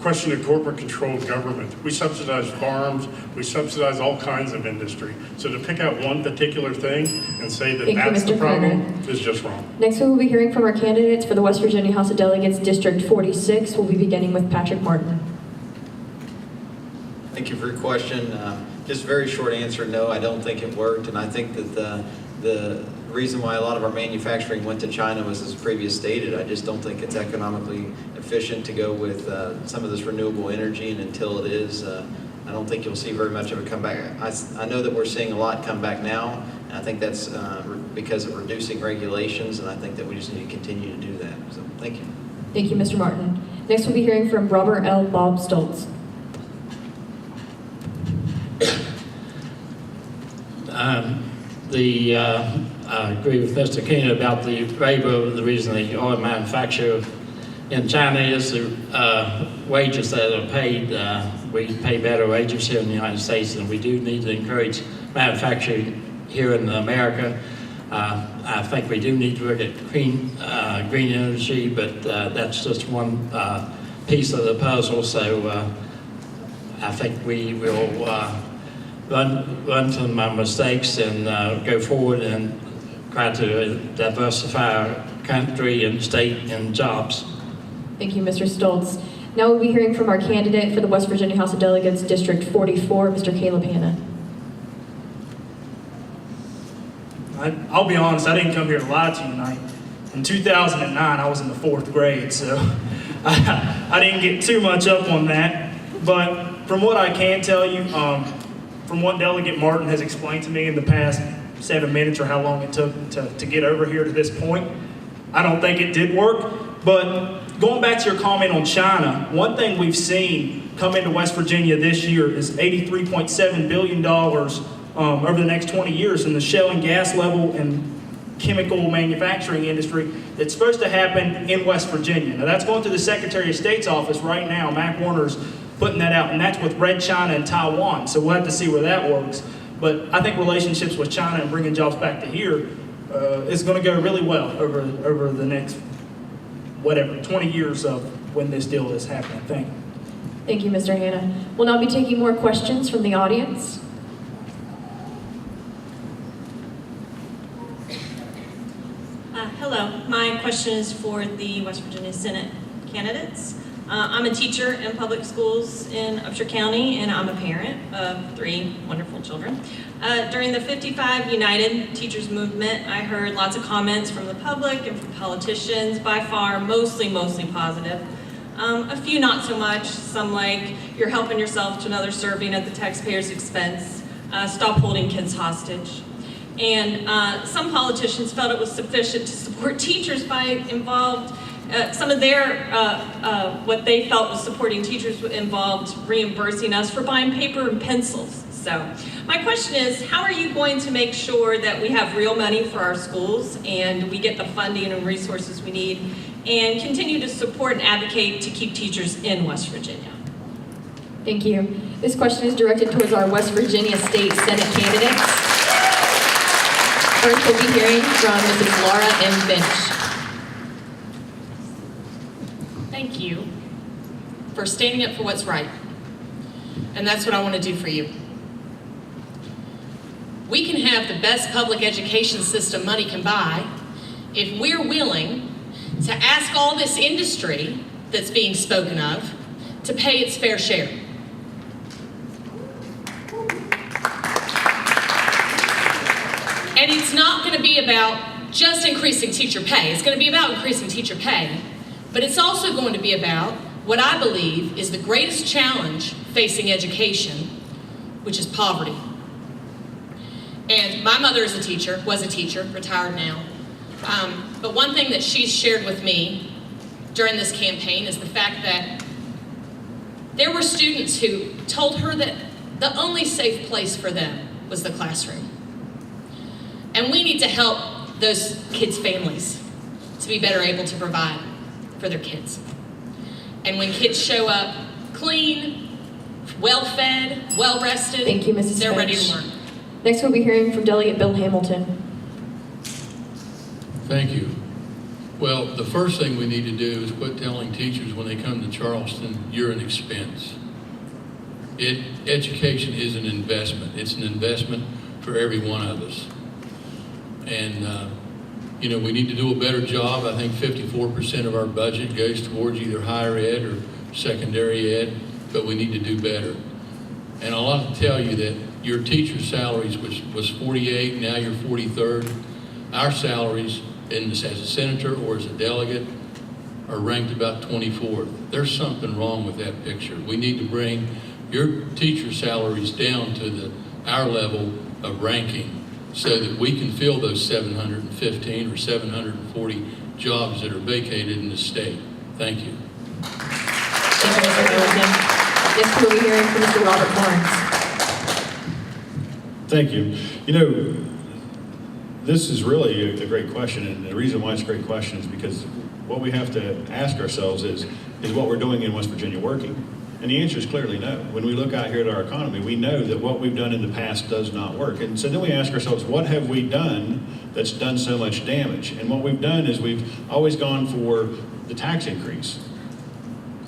question of corporate-controlled government. We subsidize farms, we subsidize all kinds of industry. So to pick out one particular thing and say that that's the problem is just wrong. Next, we will be hearing from our candidates for the West Virginia House of Delegates, District 46. We'll be beginning with Patrick Martin. Thank you for your question. Just very short answer, no, I don't think it worked. And I think that the reason why a lot of our manufacturing went to China was, as previously stated, I just don't think it's economically efficient to go with some of this renewable energy, and until it is, I don't think you'll see very much of it come back. I know that we're seeing a lot come back now, and I think that's because of reducing regulations, and I think that we just need to continue to do that. So, thank you. Thank you, Mr. Martin. Next, we'll be hearing from Robert L. Bob Stoltz. I agree with Mr. King about the labor. The reason the oil manufacturer in China is the wages that are paid. We pay better wages here in the United States, and we do need to encourage manufacturing here in America. I think we do need to look at green energy, but that's just one piece of the puzzle. So I think we will learn from my mistakes and go forward and try to diversify our country and state and jobs. Thank you, Mr. Stoltz. Now we'll be hearing from our candidate for the West Virginia House of Delegates, District 44, Mr. Caleb Hanna. I'll be honest, I didn't come here to lie to you tonight. In 2009, I was in the 4th grade, so I didn't get too much up on that. But from what I can tell you, from what Delegate Martin has explained to me in the past 7 minutes or how long it took to get over here to this point, I don't think it did work. But Going back to your comment on China, one thing we've seen come into West Virginia this year is $83.7 billion over the next 20 years in the shale and gas level and chemical manufacturing industry that's supposed to happen in West Virginia. Now that's going to the Secretary of State's office right now. Mac Warner's putting that out, and that's with Red China and Taiwan. So we'll have to see where that works. But I think relationships with China and bringing jobs back to here is going to go really well over the next, 20 years of when this deal is happening. Thank you. Thank you, Mr. Hanna. We'll now be taking more questions from the audience. Hello, my question is for the West Virginia Senate candidates. I'm a teacher in public schools in Upshur County, and I'm a parent of 3 wonderful children. During the 55 United Teachers Movement, I heard lots of comments from the public and from politicians, by far mostly positive. A few not so much, some like, you're helping yourself to another serving at the taxpayer's expense, stop holding kids hostage. And some politicians felt it was sufficient to support teachers by some of their, what they felt was supporting teachers involved reimbursing us for buying paper and pencils. So my question is, how are you going to make sure that we have real money for our schools and we get the funding and resources we need and continue to support and advocate to keep teachers in West Virginia? Thank you. This question is directed towards our West Virginia State Senate candidates. First, we'll be hearing from Mrs. Laura M. Finch. Thank you for standing up for what's right. And that's what I want to do for you. We can have the best public education system money can buy if we're willing to ask all this industry that's being spoken of to pay its fair share. And it's not going to be about just increasing teacher pay. It's going to be about increasing teacher pay, but it's also going to be about what I believe is the greatest challenge facing education, which is poverty. And my mother is a teacher, was a teacher, retired now. But one thing that she's shared with me during this campaign is the fact that there were students who told her that the only safe place for them was the classroom. And we need to help those kids' families to be better able to provide for their kids. And when kids show up clean, well-fed, well-rested, Thank you, Mrs. they're ready Finch. to learn. Next, we'll be hearing from Delegate Bill Hamilton. Thank you. Well, the first thing we need to do is quit telling teachers when they come to Charleston, you're an expense. Education is an investment. It's an investment for every one of us. And, we need to do a better job. I think 54% of our budget goes towards either higher ed or secondary ed, but we need to do better. And I'll have to tell you that your teacher salaries, which was 48, now you're 43rd. Our salaries as a senator or as a delegate are ranked about 24th. There's something wrong with that picture. We need to bring your teacher salaries down to our level of ranking so that we can fill those 715 or 740 jobs that are vacated in the state. Thank you. Thank you, Mr. Hamilton. Next, we'll be hearing from Mr. Robert Barnes. Thank you. This is really a great question, and the reason why it's a great question is because what we have to ask ourselves is what we're doing in West Virginia working? And the answer is clearly no. When we look out here at our economy, we know that what we've done in the past does not work. And so then we ask ourselves, what have we done that's done so much damage? And what we've done is we've always gone for the tax increase.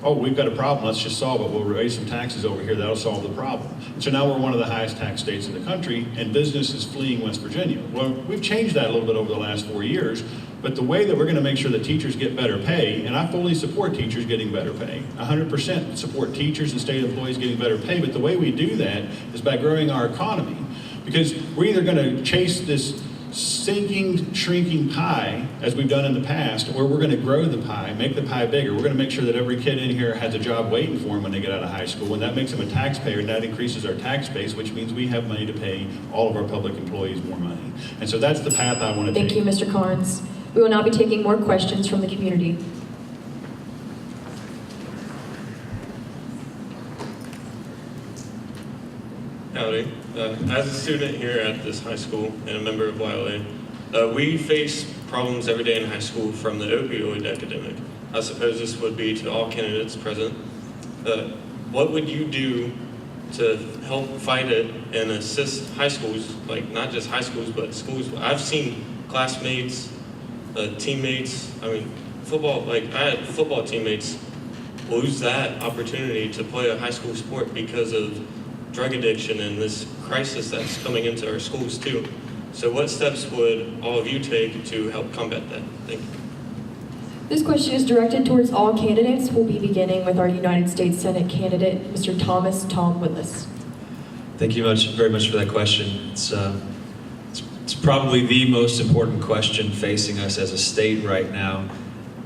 Oh, we've got a problem, let's just solve it. We'll raise some taxes over here, that'll solve the problem. And so now we're one of the highest tax states in the country, and business is fleeing West Virginia. Well, we've changed that a little bit over the last 4 years, but the way that we're gonna make sure that teachers get better pay, and I fully support teachers getting better pay, 100% support teachers and state employees getting better pay, but the way we do that is by growing our economy. Because we're either gonna chase this sinking, shrinking pie, as we've done in the past, or we're going to grow the pie, make the pie bigger. We're going to make sure that every kid in here has a job waiting for them when they get out of high school, and that makes them a taxpayer, and that increases our tax base, which means we have money to pay all of our public employees more money. And so that's the path I want to take. Thank you, Mr. Carnes. We will now be taking more questions from the community. Howdy. As a student here at this high school and a member of YLA, we face problems every day in high school from the opioid epidemic. I suppose this would be to all candidates present. What would you do to help fight it and assist high schools, like not just high schools, but schools? I've seen classmates, teammates, football, I had football teammates lose that opportunity to play a high school sport because of drug addiction and this crisis that's coming into our schools too. So what steps would all of you take to help combat that? Thank you. This question is directed towards all candidates. We'll be beginning with our United States Senate candidate, Mr. Thomas Tom Willis. Thank you very much for that question. It's probably the most important question facing us as a state right now.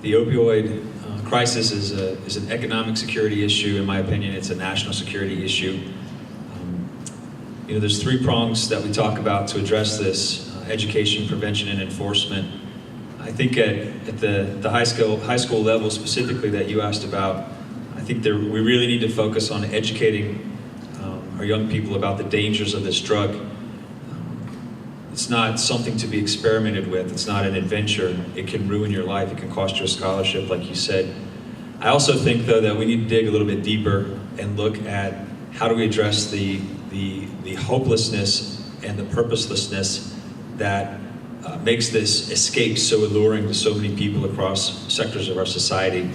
The opioid crisis is an economic security issue. In my opinion, it's a national security issue. There's three prongs that we talk about to address this: education, prevention, and enforcement. I think at the high school level specifically that you asked about, I think we really need to focus on educating our young people about the dangers of this drug. It's not something to be experimented with. It's not an adventure. It can ruin your life. It can cost you a scholarship, like you said. I also think, though, that we need to dig a little bit deeper and look at how do we address the hopelessness and the purposelessness that makes this escape so alluring to so many people across sectors of our society.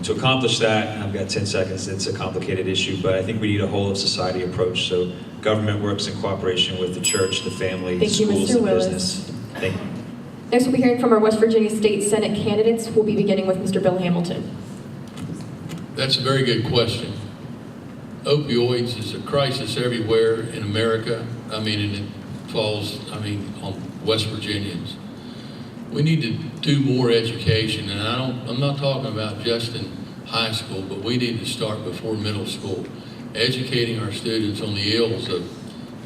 To accomplish that, I've got 10 seconds, it's a complicated issue, but I think we need a whole of society approach. So government works in cooperation with the church, the family, the schools, and business. Thank you. Next, we'll be hearing from our West Virginia State Senate candidates. We'll be beginning with Mr. Bill Hamilton. That's a very good question. Opioids is a crisis everywhere in America. And it falls, on West Virginians. We need to do more education, and I'm not talking about just in high school, but we need to start before middle school, educating our students on the ills of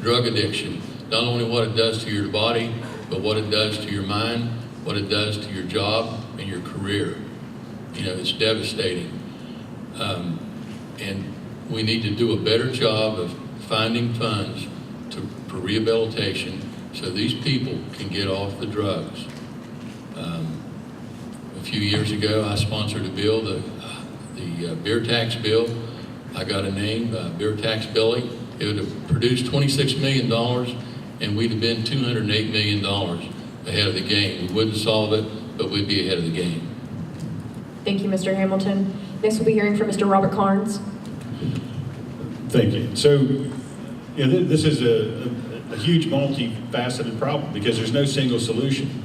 drug addiction, not only what it does to your body, but what it does to your mind, what it does to your job and your career. It's devastating. And we need to do a better job of finding funds for rehabilitation so these people can get off the drugs. A few years ago, I sponsored a bill, the beer tax bill. I got a name, Beer Tax Billy. It would have produced $26 million, and we'd have been $208 million ahead of the game. We wouldn't solve it, but we'd be ahead of the game. Thank you, Mr. Hamilton. Next, we'll be hearing from Mr. Robert Carnes. Thank you. So, this is a huge multifaceted problem because there's no single solution.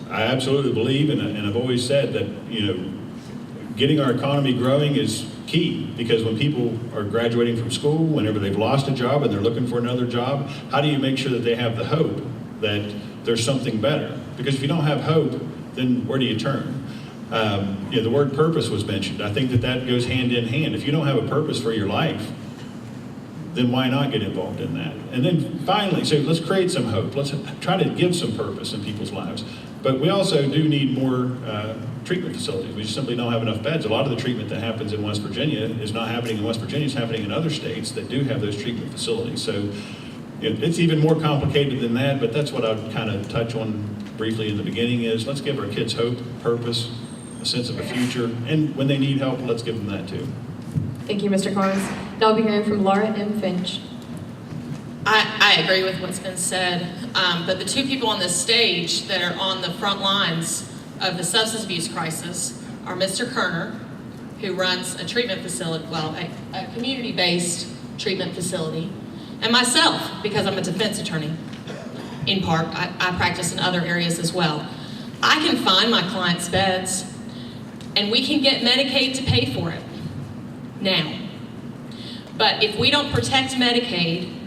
I absolutely believe, and I've always said that, getting our economy growing is key, because when people are graduating from school, whenever they've lost a job and they're looking for another job, how do you make sure that they have the hope that there's something better? Because if you don't have hope, then where do you turn? The word purpose was mentioned. I think that goes hand in hand. If you don't have a purpose for your life, then why not get involved in that? And then finally, so let's create some hope. Let's try to give some purpose in people's lives. But we also do need more treatment facilities. We just simply don't have enough beds. A lot of the treatment that happens in West Virginia is not happening in West Virginia, it's happening in other states that do have those treatment facilities. So it's even more complicated than that, but that's what I'd kind of touch on briefly in the beginning is let's give our kids hope, purpose, a sense of a future, and when they need help, let's give them that too. Thank you, Mr. Carnes. Now we'll be hearing from Laura M. Finch. I agree with what's been said, but the two people on this stage that are on the front lines of the substance abuse crisis are Mr. Kerner, who runs a treatment facility, a community-based treatment facility, and myself, because I'm a defense attorney. In part, I practice in other areas as well. I can find my clients' beds, and we can get Medicaid to pay for it now. But if we don't protect Medicaid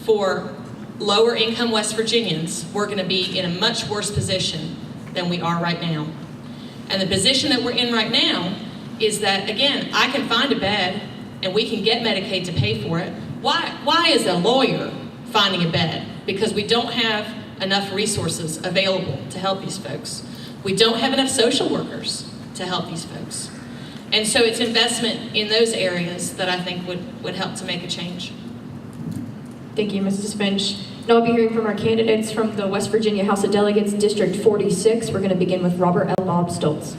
for lower income West Virginians, we're going to be in a much worse position than we are right now. And the position that we're in right now is that, again, I can find a bed and we can get Medicaid to pay for it. Why is a lawyer finding a bed? Because we don't have enough resources available to help these folks. We don't have enough social workers to help these folks. And so it's investment in those areas that I think would help to make a change. Thank you, Mrs. Finch. Now I'll be hearing from our candidates from the West Virginia House of Delegates, District 46. We're going to begin with Robert L. Bob Stoltz.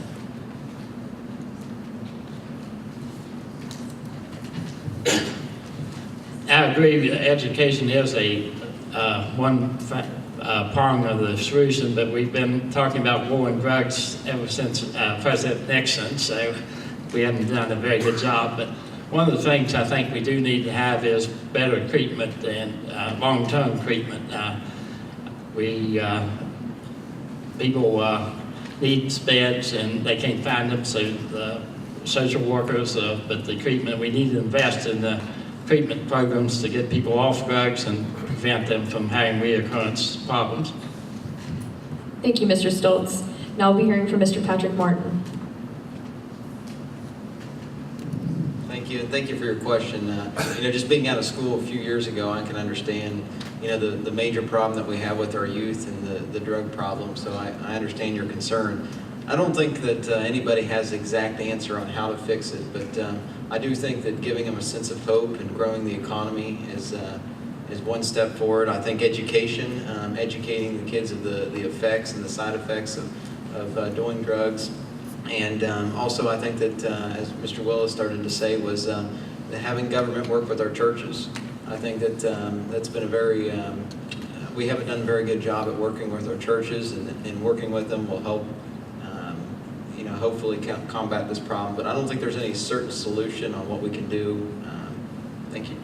I agree that education is one prong of the solution, but we've been talking about war on drugs ever since President Nixon, so we haven't done a very good job. But one of the things I think we do need to have is better treatment and long-term treatment. People need beds and they can't find them, so the social workers, but the treatment, we need to invest in the treatment programs to get people off drugs and prevent them from having reoccurrence problems. Thank you, Mr. Stoltz. Now I'll be hearing from Mr. Patrick Martin. Thank you, and thank you for your question. Just being out of school a few years ago, I can understand, the major problem that we have with our youth and the drug problem, so I understand your concern. I don't think that anybody has the exact answer on how to fix it, but I do think that giving them a sense of hope and growing the economy is one step forward. I think education, educating the kids of the effects and the side effects of doing drugs. And also I think that, as Mr. Willis started to say, was that having government work with our churches. I think that that's been we haven't done a very good job at working with our churches, and working with them will help hopefully combat this problem. But I don't think there's any certain solution on what we can do. Thank you.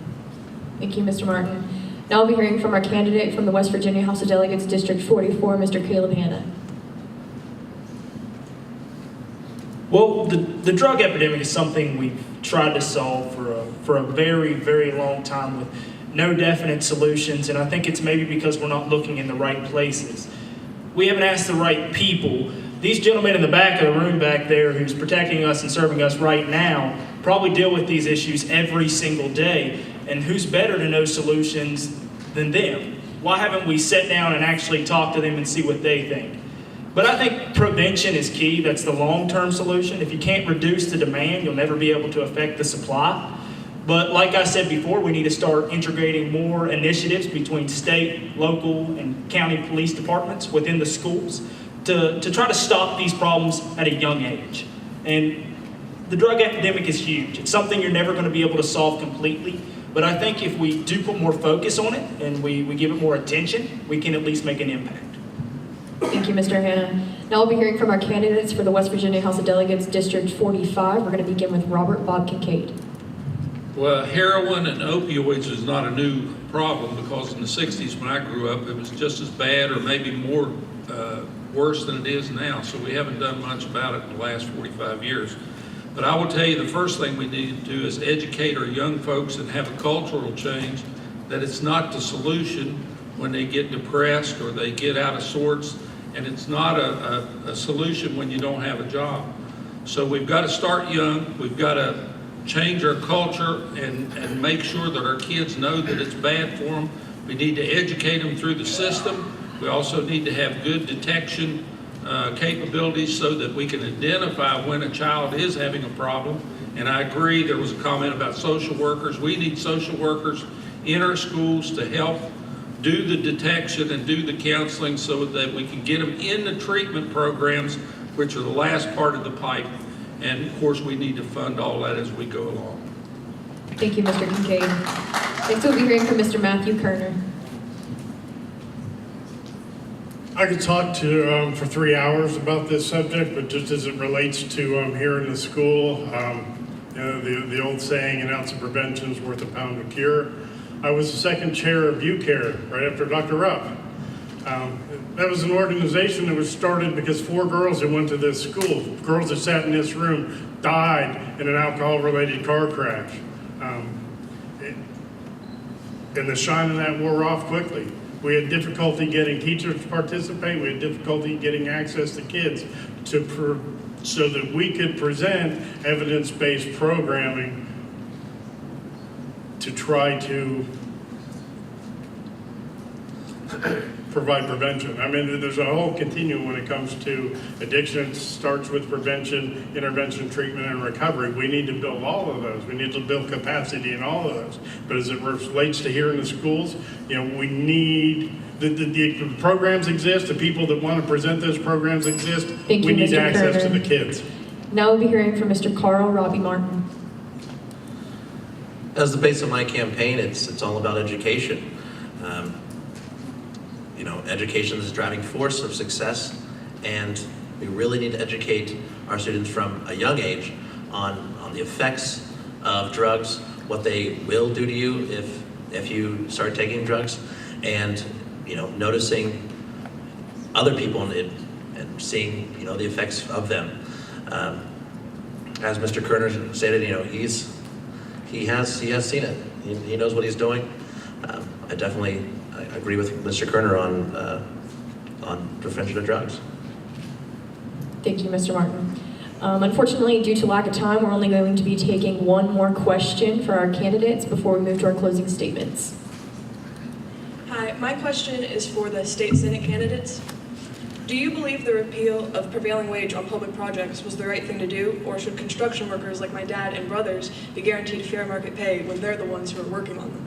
Thank you, Mr. Martin. Now I'll be hearing from our candidate from the West Virginia House of Delegates, District 44, Mr. Caleb Hanna. Well, the drug epidemic is something we've tried to solve for a very, very long time with no definite solutions, and I think it's maybe because we're not looking in the right places. We haven't asked the right people. These gentlemen in the back of the room back there who's protecting us and serving us right now probably deal with these issues every single day, and who's better to know solutions than them? Why haven't we sat down and actually talked to them and see what they think? But I think prevention is key. That's the long-term solution. If you can't reduce the demand, you'll never be able to affect the supply. But like I said before, we need to start integrating more initiatives between state, local, and county police departments within the schools to try to stop these problems at a young age. And the drug epidemic is huge. It's something you're never going to be able to solve completely. But I think if we do put more focus on it and we give it more attention, we can at least make an impact. Thank you, Mr. Hanna. Now we'll be hearing from our candidates for the West Virginia House of Delegates, District 45. We're going to begin with Robert Bob Kincaid. Well, heroin and opioids is not a new problem, because in the 60s when I grew up, it was just as bad or maybe more worse than it is now. So we haven't done much about it in the last 45 years. But I will tell you, the first thing we need to do is educate our young folks and have a cultural change that it's not the solution when they get depressed or they get out of sorts, and it's not a solution when you don't have a job. So we've got to start young. We've got to change our culture and make sure that our kids know that it's bad for them. We need to educate them through the system. We also need to have good detection capabilities so that we can identify when a child is having a problem. And I agree, there was a comment about social workers. We need social workers in our schools to help do the detection and do the counseling so that we can get them in the treatment programs, which are the last part of the pipe. And of course, we need to fund all that as we go along. Thank you, Mr. Kincaid. Next we'll be hearing from Mr. Matthew Kerner. I could talk to for 3 hours about this subject, but just as it relates to here in the school, the old saying, an ounce of prevention is worth a pound of cure. I was the second chair of UCARE right after Dr. Rupp. That was an organization that was started because 4 girls that went to this school, girls that sat in this room, died in an alcohol-related car crash. And the shine of that wore off quickly. We had difficulty getting teachers to participate. We had difficulty getting access to kids so that we could present evidence-based programming to try to provide prevention. I mean, there's a whole continuum when it comes to addiction. It starts with prevention, intervention, treatment, and recovery. We need to build all of those. We need to build capacity in all of those. But as it relates to here in the schools, we need the programs exist. The people that want to present those programs exist. Thank you, we need Mr. access Kerner. to the kids. Now we'll be hearing from Mr. Carl Robbie Martin. As the base of my campaign, it's all about education. Education is the driving force of success, and we really need to educate our students from a young age on the effects of drugs, what they will do to you if you start taking drugs, and noticing other people and seeing the effects of them. As Mr. Kerner stated, he has seen it. He knows what he's doing. I definitely agree with Mr. Kerner on prevention of drugs. Thank you, Mr. Martin. Unfortunately, due to lack of time, we're only going to be taking one more question for our candidates before we move to our closing statements. Hi, my question is for the state Senate candidates. Do you believe the repeal of prevailing wage on public projects was the right thing to do, or should construction workers like my dad and brothers be guaranteed fair market pay when they're the ones who are working on them?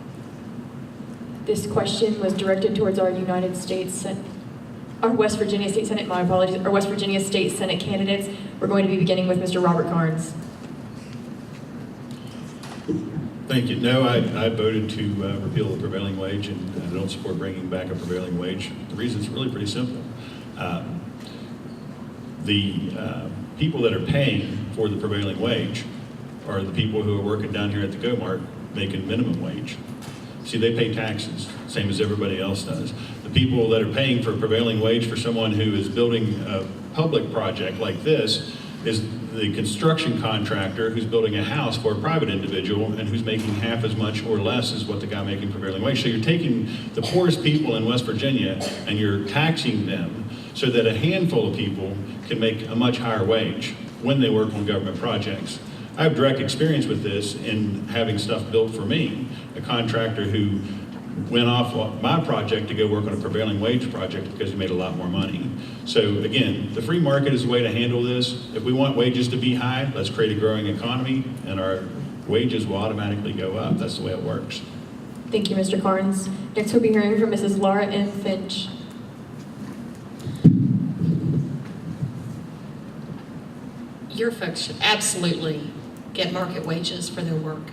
This question was directed towards our West Virginia State Senate, my apologies, our West Virginia State Senate candidates. We're going to be beginning with Mr. Robert Carnes. Thank you. No, I voted to repeal the prevailing wage, and I don't support bringing back a prevailing wage. The reason's really pretty simple. The people that are paying for the prevailing wage are the people who are working down here at the Go-Mart making minimum wage. See, they pay taxes, same as everybody else does. The people that are paying for prevailing wage for someone who is building a public project like this is the construction contractor who's building a house for a private individual and who's making half as much or less as what the guy making prevailing wage. So you're taking the poorest people in West Virginia and you're taxing them so that a handful of people can make a much higher wage when they work on government projects. I have direct experience with this in having stuff built for me, a contractor who went off my project to go work on a prevailing wage project because he made a lot more money. So again, the free market is the way to handle this. If we want wages to be high, let's create a growing economy and our wages will automatically go up. That's the way it works. Thank you, Mr. Carnes. Next we'll be hearing from Mrs. Laura M. Finch. Your folks should absolutely get market wages for their work.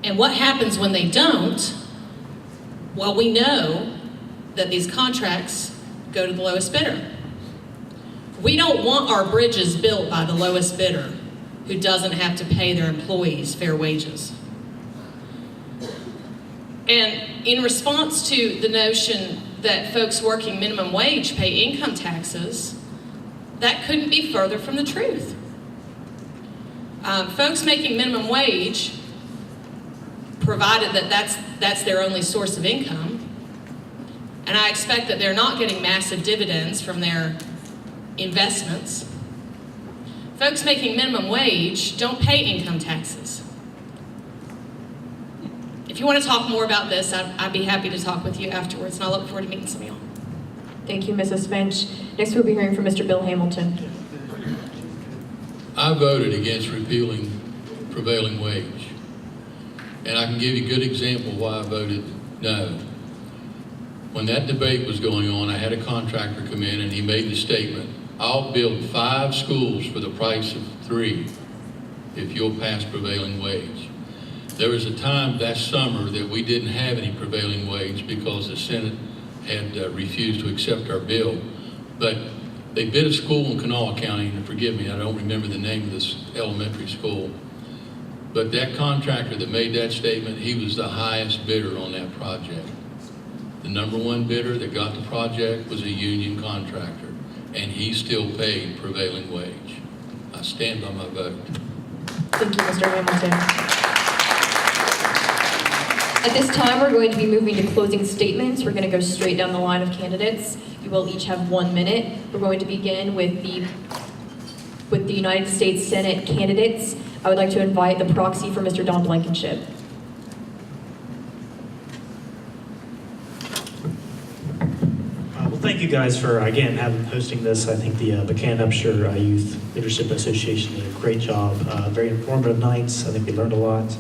And what happens when they don't? Well, we know that these contracts go to the lowest bidder. We don't want our bridges built by the lowest bidder who doesn't have to pay their employees fair wages. And in response to the notion that folks working minimum wage pay income taxes, that couldn't be further from the truth. Folks making minimum wage, provided that that's their only source of income, and I expect that they're not getting massive dividends from their investments. Folks making minimum wage don't pay income taxes. If you want to talk more about this, I'd be happy to talk with you afterwards, and I look forward to meeting some of y'all. Thank you, Mrs. Finch. Next we'll be hearing from Mr. Bill Hamilton. I voted against repealing prevailing wage. And I can give you a good example why I voted no. When that debate was going on, I had a contractor come in and he made the statement, I'll build 5 schools for the price of 3 if you'll pass prevailing wage. There was a time that summer that we didn't have any prevailing wage because the Senate had refused to accept our bill. But they bid a school in Kanawha County, and forgive me, I don't remember the name of this elementary school. But that contractor that made that statement, he was the highest bidder on that project. The #1 bidder that got the project was a union contractor, and he still paid prevailing wage. I stand by my vote. Thank you, Mr. Hamilton. At this time, we're going to be moving to closing statements. We're going to go straight down the line of candidates. You will each have 1 minute. We're going to begin with the United States Senate candidates. I would like to invite the proxy for Mr. Don Blankenship. you guys for, again, hosting this. I think the Buckhannon Upshur Youth Leadership Association did a great job. Very informative nights. I think we learned a lot.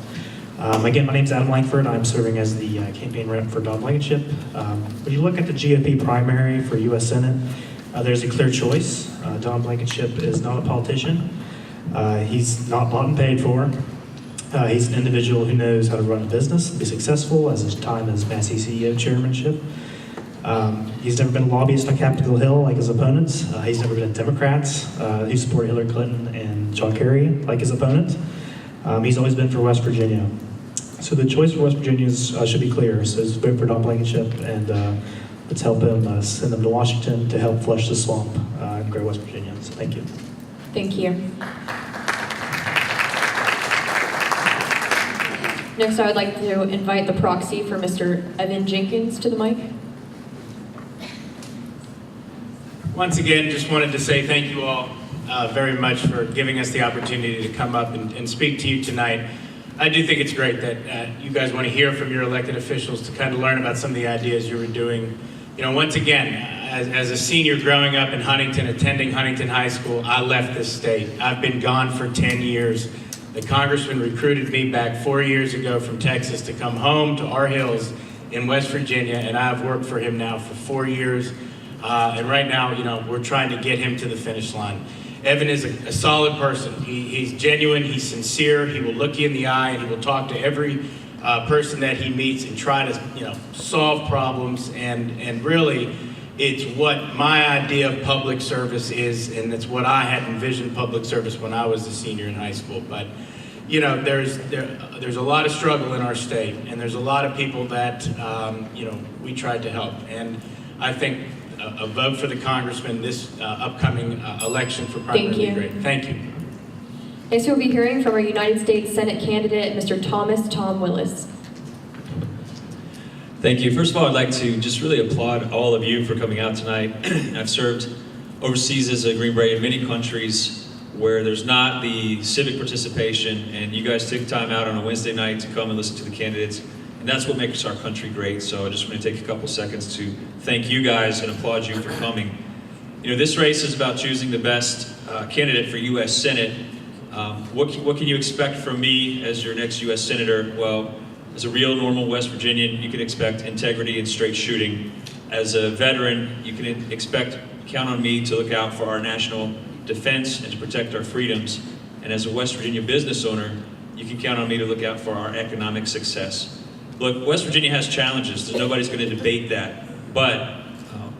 Again, my name's Adam Langford. I'm serving as the campaign rep for Don Blankenship. When you look at the GOP primary for U.S. Senate, there's a clear choice. Don Blankenship is not a politician. He's not bought and paid for. He's an individual who knows how to run a business and be successful, as his time as Massey CEO chairmanship. He's never been a lobbyist on Capitol Hill like his opponents. He's never been a Democrat who supported Hillary Clinton and John Kerry like his opponent. He's always been for West Virginia. So the choice for West Virginians should be clear. So let's vote for Don Blankenship, and let's help him send him to Washington to help flush the swamp and grow West Virginia. So thank you. Thank you. Next, I would like to invite the proxy for Mr. Evan Jenkins to the mic. Once again, just wanted to say thank you all very much for giving us the opportunity to come up and speak to you tonight. I do think it's great that you guys want to hear from your elected officials to kind of learn about some of the ideas you were doing. You know, once again, as a senior growing up in Huntington, attending Huntington High School, I left this state. I've been gone for 10 years. The congressman recruited me back 4 years ago from Texas to come home to our hills in West Virginia, and I've worked for him now for 4 years. And right now, you know, we're trying to get him to the finish line. Evan is a solid person. He's genuine, he's sincere, he will look you in the eye, and he will talk to every person that he meets and try to, you know, solve problems. And really, it's what my idea of public service is, and it's what I had envisioned public service when I was a senior in high school. But, you know, there's a lot of struggle in our state, and there's a lot of people that, you know, we tried to help. And I think a vote for the congressman this upcoming election for primary would be great. Thank you. Next, we'll be hearing from our United States Senate candidate, Mr. Thomas Tom Willis. Thank you. First of all, I'd like to just really applaud all of you for coming out tonight. I've served overseas as a Green Beret in many countries where there's not the civic participation, and you guys take time out on a Wednesday night to come and listen to the candidates. And that's what makes our country great. So I just want to take a couple seconds to thank you guys and applaud you for coming. You know, this race is about choosing the best candidate for U.S. Senate. What can you expect from me as your next U.S. Senator? Well, as a real normal West Virginian, you can expect integrity and straight shooting. As a veteran, you can count on me to look out for our national defense and to protect our freedoms. And as a West Virginia business owner, you can count on me to look out for our economic success. Look, West Virginia has challenges. Nobody's going to debate that. But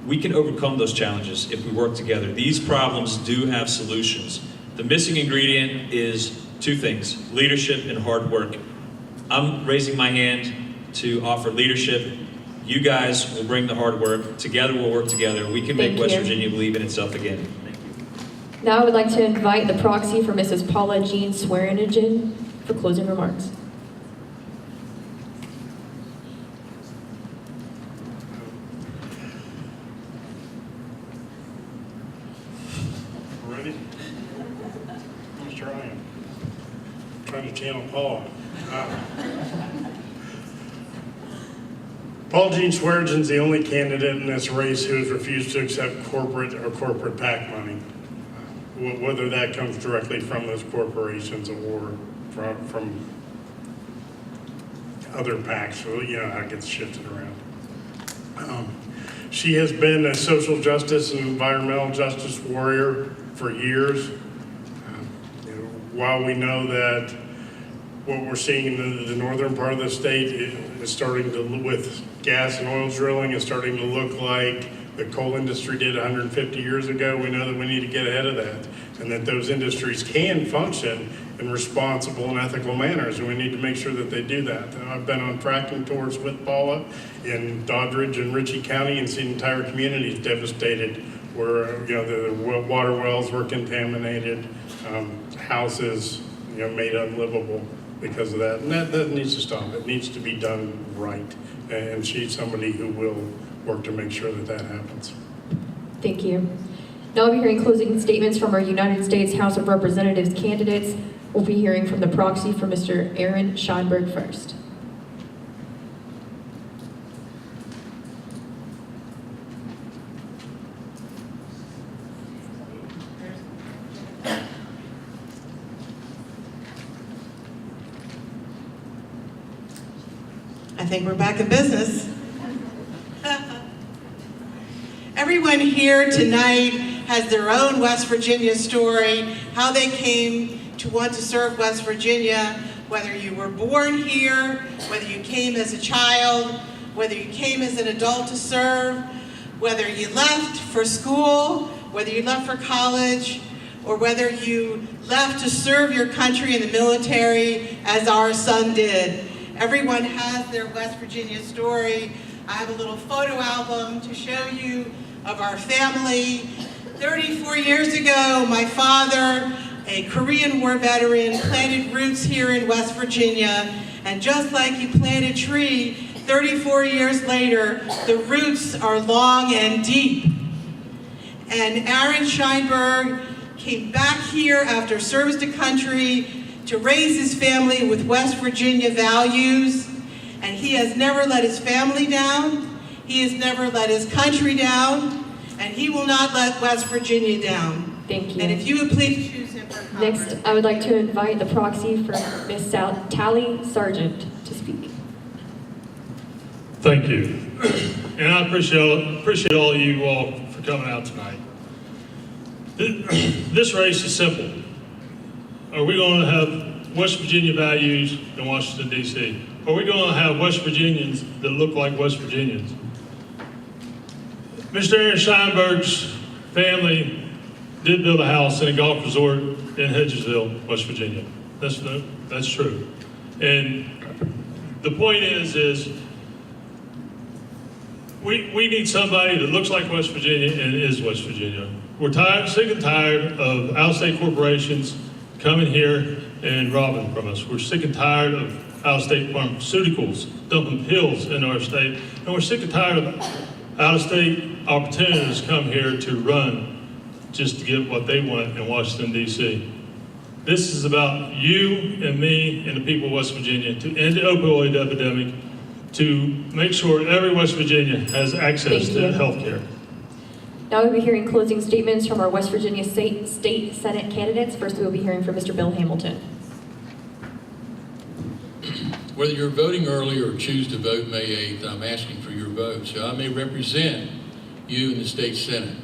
we can overcome those challenges if we work together. These problems do have solutions. The missing ingredient is two things: leadership and hard work. I'm raising my hand to offer leadership. You guys will bring the hard work. Together we'll work together. We can make West Virginia believe in itself again. Thank you. Now I would like to invite the proxy for Mrs. Paula Jean Swearingen for closing remarks. Ready? I'm trying. Trying to channel Paul. Paul Gene Swearingen's the only candidate in this race who has refused to accept corporate or corporate PAC money, whether that comes directly from those corporations or from other PACs. So, you know how it gets shifted around. She has been a social justice and environmental justice warrior for years. While we know that what we're seeing in the northern part of the state is starting to, with gas and oil drilling, is starting to look like the coal industry did 150 years ago. We know that we need to get ahead of that, and that those industries can function in responsible and ethical manners, and we need to make sure that they do that. And I've been on fracking tours with Paula in Doddridge and Ritchie County and seen entire communities devastated where, you know, the water wells were contaminated, houses, you know, made unlivable because of that. And that needs to stop. It needs to be done right. And she's somebody who will work to make sure that that happens. Thank you. Now we'll be hearing closing statements from our United States House of Representatives candidates. We'll be hearing from the proxy for Mr. Aaron Scheinberg first. I think we're back in business. Everyone here tonight has their own West Virginia story, how they came to want to serve West Virginia, whether you were born here, whether you came as a child, whether you came as an adult to serve, whether you left for school, whether you left for college, or whether you left to serve your country in the military as our son did. Everyone has their West Virginia story. I have a little photo album to show you of our family. 34 years ago, my father, a Korean War veteran, planted roots here in West Virginia, and just like you plant a tree, 34 years later, the roots are long and deep. And Aaron Scheinberg came back here after service to country to raise his family with West Virginia values, and he has never let his family down. He has never let his country down, and he will not let West Virginia down. Thank you. And if you would please choose him for Congress. Next, I would like to invite the proxy for Ms. Tally Sargent to speak. Thank you. And I appreciate all of you all for coming out tonight. This race is simple. Are we going to have West Virginia values in Washington, D.C.? Are we going to have West Virginians that look like West Virginians? Mr. Aaron Scheinberg's family did build a house in a golf resort in Hedgesville, West Virginia. That's true. And the point is we need somebody that looks like West Virginia and is West Virginia. We're sick and tired of out-of-state corporations coming here and robbing from us. We're sick and tired of out-of-state pharmaceuticals dumping pills in our state. And we're sick and tired of out-of-state opportunities come here to run just to get what they want in Washington, D.C. This is about you and me and the people of West Virginia to end the opioid epidemic, to make sure every West Virginia has access to health care. Now we'll be hearing closing statements from our West Virginia State Senate candidates. First, we'll be hearing from Mr. Bill Hamilton. Whether you're voting early or choose to vote May 8th, I'm asking for your vote so I may represent you in the state Senate.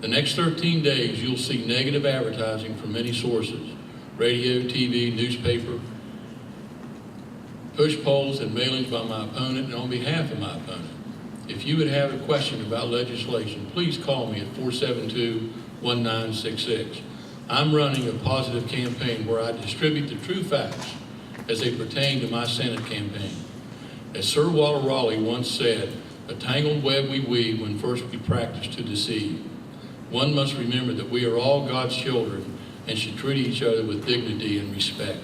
The next 13 days, you'll see negative advertising from many sources: radio, TV, newspaper, push polls and mailings by my opponent and on behalf of my opponent. If you would have a question about legislation, please call me at 472-1966. I'm running a positive campaign where I distribute the true facts as they pertain to my Senate campaign. As Sir Walter Raleigh once said, "A tangled web we weave when first we practice to deceive." One must remember that we are all God's children and should treat each other with dignity and respect.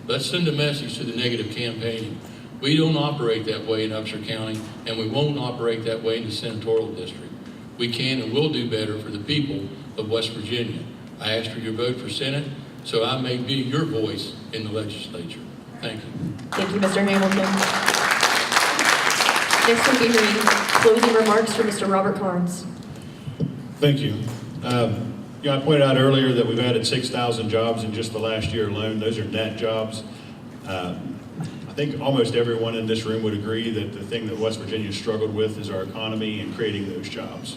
Let's send a message to the negative campaigning. We don't operate that way in Upshur County, and we won't operate that way in the senatorial district. We can and will do better for the people of West Virginia. I ask for your vote for Senate so I may be your voice in the legislature. Thank you. Thank you, Mr. Hamilton. Next, we'll be hearing closing remarks from Mr. Robert Carnes. Thank you. I pointed out earlier that we've added 6,000 jobs in just the last year alone. Those are net jobs. I think almost everyone in this room would agree that the thing that West Virginia struggled with is our economy and creating those jobs.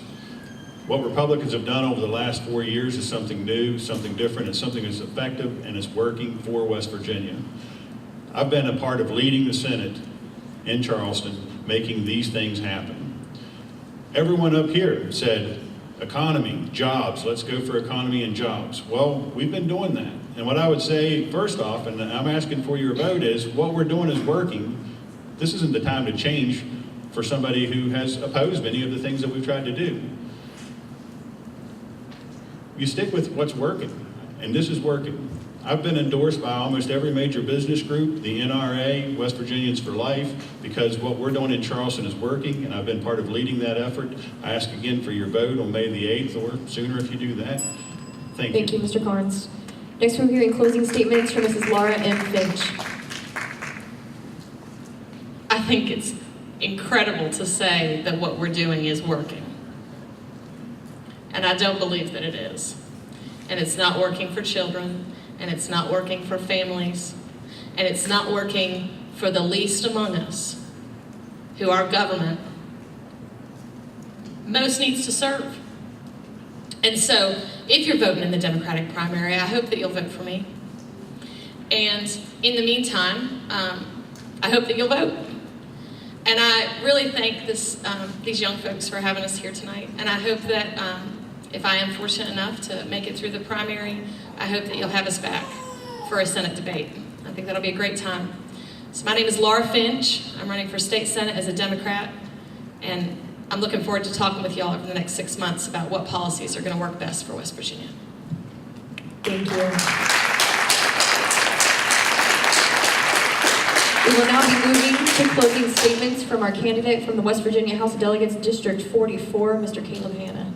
What Republicans have done over the last 4 years is something new, something different, and something that's effective and is working for West Virginia. I've been a part of leading the Senate in Charleston, making these things happen. Everyone up here said, economy, jobs, let's go for economy and jobs. Well, we've been doing that. And what I would say, first off, and I'm asking for your vote, is what we're doing is working. This isn't the time to change for somebody who has opposed many of the things that we've tried to do. You stick with what's working, and this is working. I've been endorsed by almost every major business group, the NRA, West Virginians for Life, because what we're doing in Charleston is working, and I've been part of leading that effort. I ask again for your vote on May the 8th, or sooner if you do that. Thank you. Thank you, Mr. Carnes. Next, we're hearing closing statements from Mrs. Laura M. Finch. I think it's incredible to say that what we're doing is working. And I don't believe that it is. And it's not working for children, and it's not working for families, and it's not working for the least among us. who our government most needs to serve. And so, if you're voting in the Democratic primary, I hope that you'll vote for me. And in the meantime, I hope that you'll vote. And I really thank these young folks for having us here tonight. And I hope that if I am fortunate enough to make it through the primary, I hope that you'll have us back for a Senate debate. I think that'll be a great time. So my name is Laura Finch. I'm running for State Senate as a Democrat. And I'm looking forward to talking with y'all over the next 6 months about what policies are going to work best for West Virginia. Thank you. We will now be moving to closing statements from our candidate from the West Virginia House of Delegates, District 44, Mr. Caleb Hanna.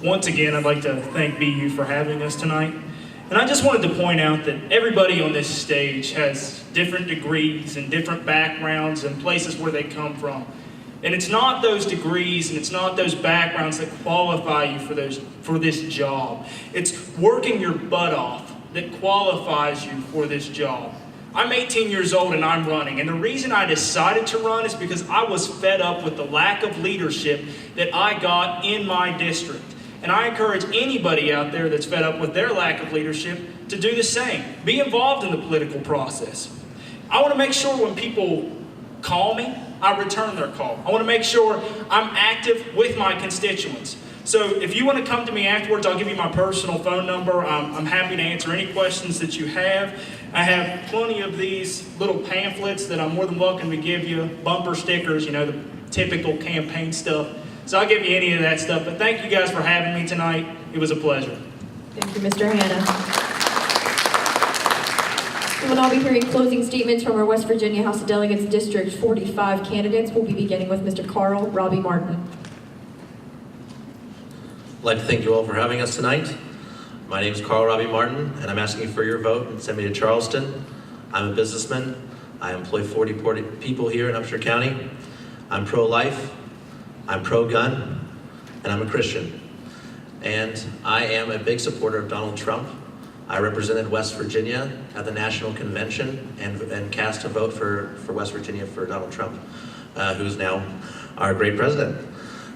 Once again, I'd like to thank BU for having us tonight. And I just wanted to point out that everybody on this stage has different degrees and different backgrounds and places where they come from. And it's not those degrees and it's not those backgrounds that qualify you for this job. It's working your butt off that qualifies you for this job. I'm 18 years old and I'm running. And the reason I decided to run is because I was fed up with the lack of leadership that I got in my district. And I encourage anybody out there that's fed up with their lack of leadership to do the same. Be involved in the political process. I want to make sure when people call me, I return their call. I want to make sure I'm active with my constituents. So if you want to come to me afterwards, I'll give you my personal phone number. I'm happy to answer any questions that you have. I have plenty of these little pamphlets that I'm more than welcome to give you, bumper stickers, you know, the typical campaign stuff. So I'll give you any of that stuff. But thank you guys for having me tonight. It was a pleasure. Thank you, Mr. Hanna. We will now be hearing closing statements from our West Virginia House of Delegates District 45 candidates. We'll be beginning with Mr. Carl Robbie Martin. I'd like to thank you all for having us tonight. My name is Carl Robbie Martin, and I'm asking you for your vote and send me to Charleston. I'm a businessman. I employ 40 people here in Upshur County. I'm pro-life. I'm pro-gun, and I'm a Christian. And I am a big supporter of Donald Trump. I represented West Virginia at the National Convention and cast a vote for West Virginia for Donald Trump, who's now our great president.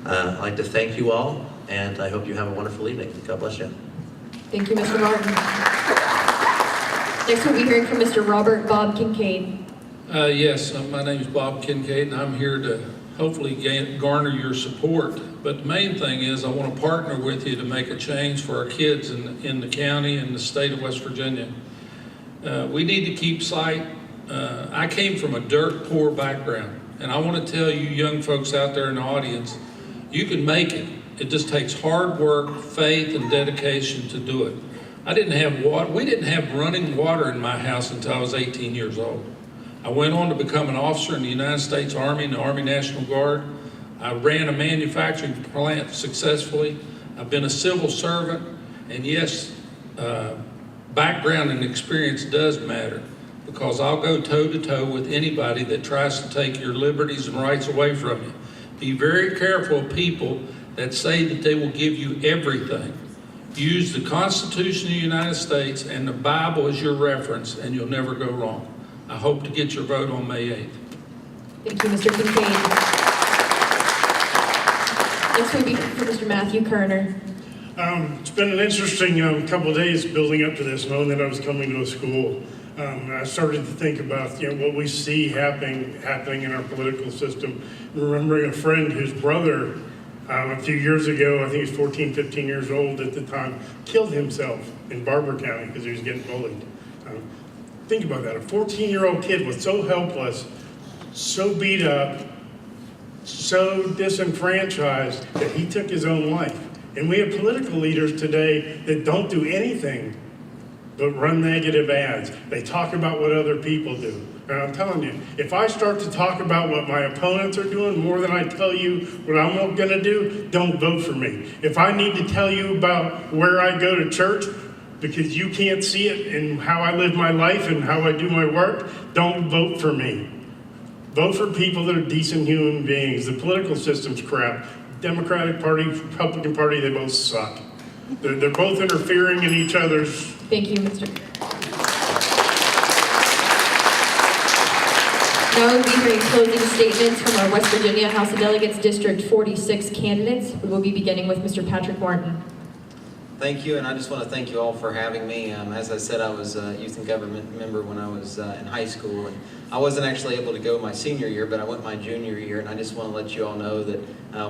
I'd like to thank you all, and I hope you have a wonderful evening. God bless you. Thank you, Mr. Martin. Next we'll be hearing from Mr. Robert Bob Kincaid. Yes, my name is Bob Kincaid, and I'm here to hopefully garner your support. But the main thing is I want to partner with you to make a change for our kids in the county and the state of West Virginia. We need to keep sight. I came from a dirt poor background, and I want to tell you young folks out there in the audience, you can make it. It just takes hard work, faith, and dedication to do it. We didn't have running water in my house until I was 18 years old. I went on to become an officer in the United States Army and the Army National Guard. I ran a manufacturing plant successfully. I've been a civil servant, and yes, background and experience does matter, because I'll go toe-to-toe with anybody that tries to take your liberties and rights away from you. Be very careful of people that say that they will give you everything. Use the Constitution of the United States and the Bible as your reference, and you'll never go wrong. I hope to get your vote on May 8th. Thank you, Mr. Kincaid. Next will be for Mr. Matthew Kerner. It's been an interesting couple of days building up to this, knowing that I was coming to a school. I started to think about what we see happening in our political system. Remembering a friend whose brother, a few years ago, I think he was 14, 15 years old at the time, killed himself in Barber County because he was getting bullied. Think about that. A 14-year-old kid was so helpless, so beat up, so disenfranchised that he took his own life. And we have political leaders today that don't do anything but run negative ads. They talk about what other people do. And I'm telling you, if I start to talk about what my opponents are doing more than I tell you what I'm going to do, don't vote for me. If I need to tell you about where I go to church because you can't see it in how I live my life and how I do my work, don't vote for me. Vote for people that are decent human beings. The political system's crap. Democratic Party, Republican Party, they both suck. They're both interfering in each other's. Thank you, Mr. Now we'll be hearing closing statements from our West Virginia House of Delegates District 46 candidates. We will be beginning with Mr. Patrick Martin. Thank you, and I just want to thank you all for having me. As I said, I was a youth and government member when I was in high school, and I wasn't actually able to go my senior year, but I went my junior year, and I just want to let you all know that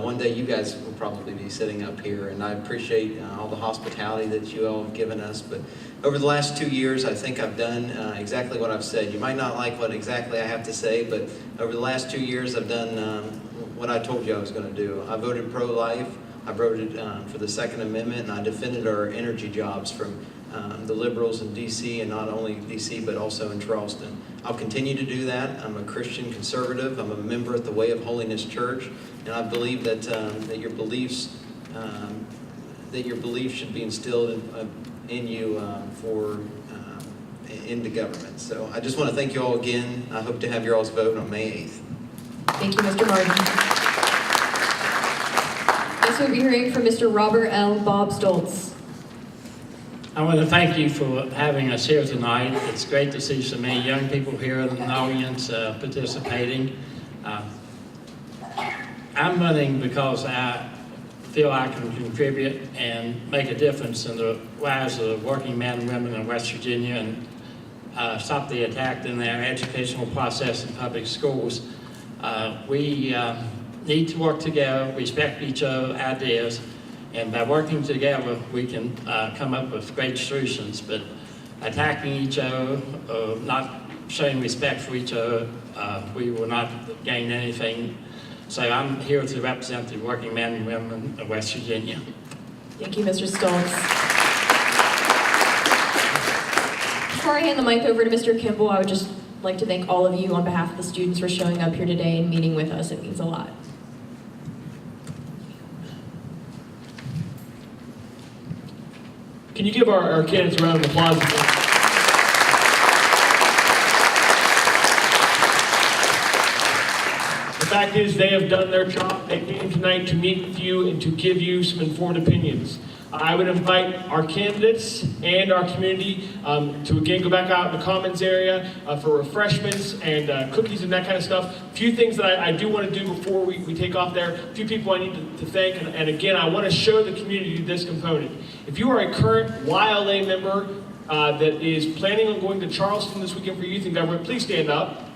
one day you guys will probably be sitting up here, and I appreciate all the hospitality that you all have given us. But over the last 2 years, I think I've done exactly what I've said. You might not like what exactly I have to say, but over the last 2 years, I've done what I told you I was going to do. I voted pro-life. I voted for the Second Amendment, and I defended our energy jobs from the liberals in D.C., and not only D.C., but also in Charleston. I'll continue to do that. I'm a Christian conservative. I'm a member at the Way of Holiness Church, and I believe that that your beliefs should be instilled in you into government. So I just want to thank you all again. I hope to have your all's vote on May 8th. Thank you, Mr. Martin. Next we'll be hearing from Mr. Robert L. Bob Stoltz. I want to thank you for having us here tonight. It's great to see so many young people here in the audience participating. I'm running because I feel I can contribute and make a difference in the lives of working men and women in West Virginia and stop the attack in their educational process in public schools. We need to work together, respect each other's ideas, and by working together, we can come up with great solutions. But attacking each other, not showing respect for each other, we will not gain anything. So I'm here to represent the working men and women of West Virginia. Thank you, Mr. Stoltz. Before I hand the mic over to Mr. Kimball, I would just like to thank all of you on behalf of the students for showing up here today and meeting with us. It means a lot. Can you give our candidates a round of applause? The fact is, they have done their job. They came tonight to meet with you and to give you some informed opinions. I would invite our candidates and our community to again go back out in the commons area for refreshments and cookies and that kind of stuff. A few things that I do want to do before we take off there. A few people I need to thank, and again, I want to show the community this component. If you are a current YLA member that is planning on going to Charleston this weekend for youth and government, please stand up.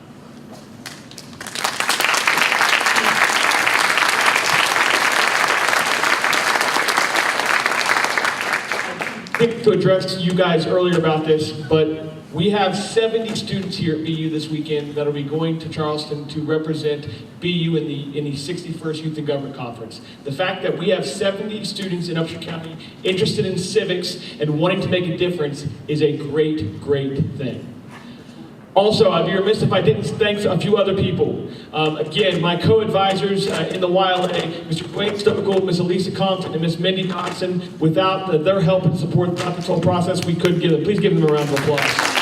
To address you guys earlier about this, but we have 70 students here at BU this weekend that will be going to Charleston to represent BU in the 61st Youth and Government Conference. The fact that we have 70 students in Upshur County interested in civics and wanting to make a difference is a great, great thing. Also, I'd be remiss if I didn't thank a few other people. Again, my co-advisors in the YLA, Mr. Dwayne Stomicle, Ms. Elisa Compton, and Ms. Mindy Dotson. Without their help and support throughout this whole process, we couldn't give them. Please give them a round of applause.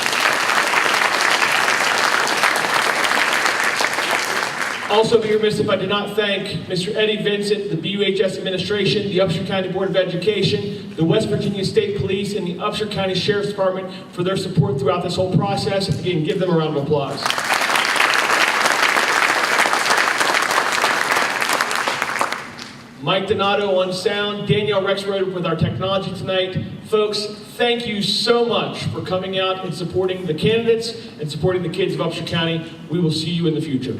Also, be remiss if I did not thank Mr. Eddie Vincent, the BUHS administration, the Upshur County Board of Education, the West Virginia State Police, and the Upshur County Sheriff's Department for their support throughout this whole process. Again, give them a round of applause. Mike Donato on sound, Danielle Rexroad with our technology tonight. Folks, thank you so much for coming out and supporting the candidates and supporting the kids of Upshur County. We will see you in the future.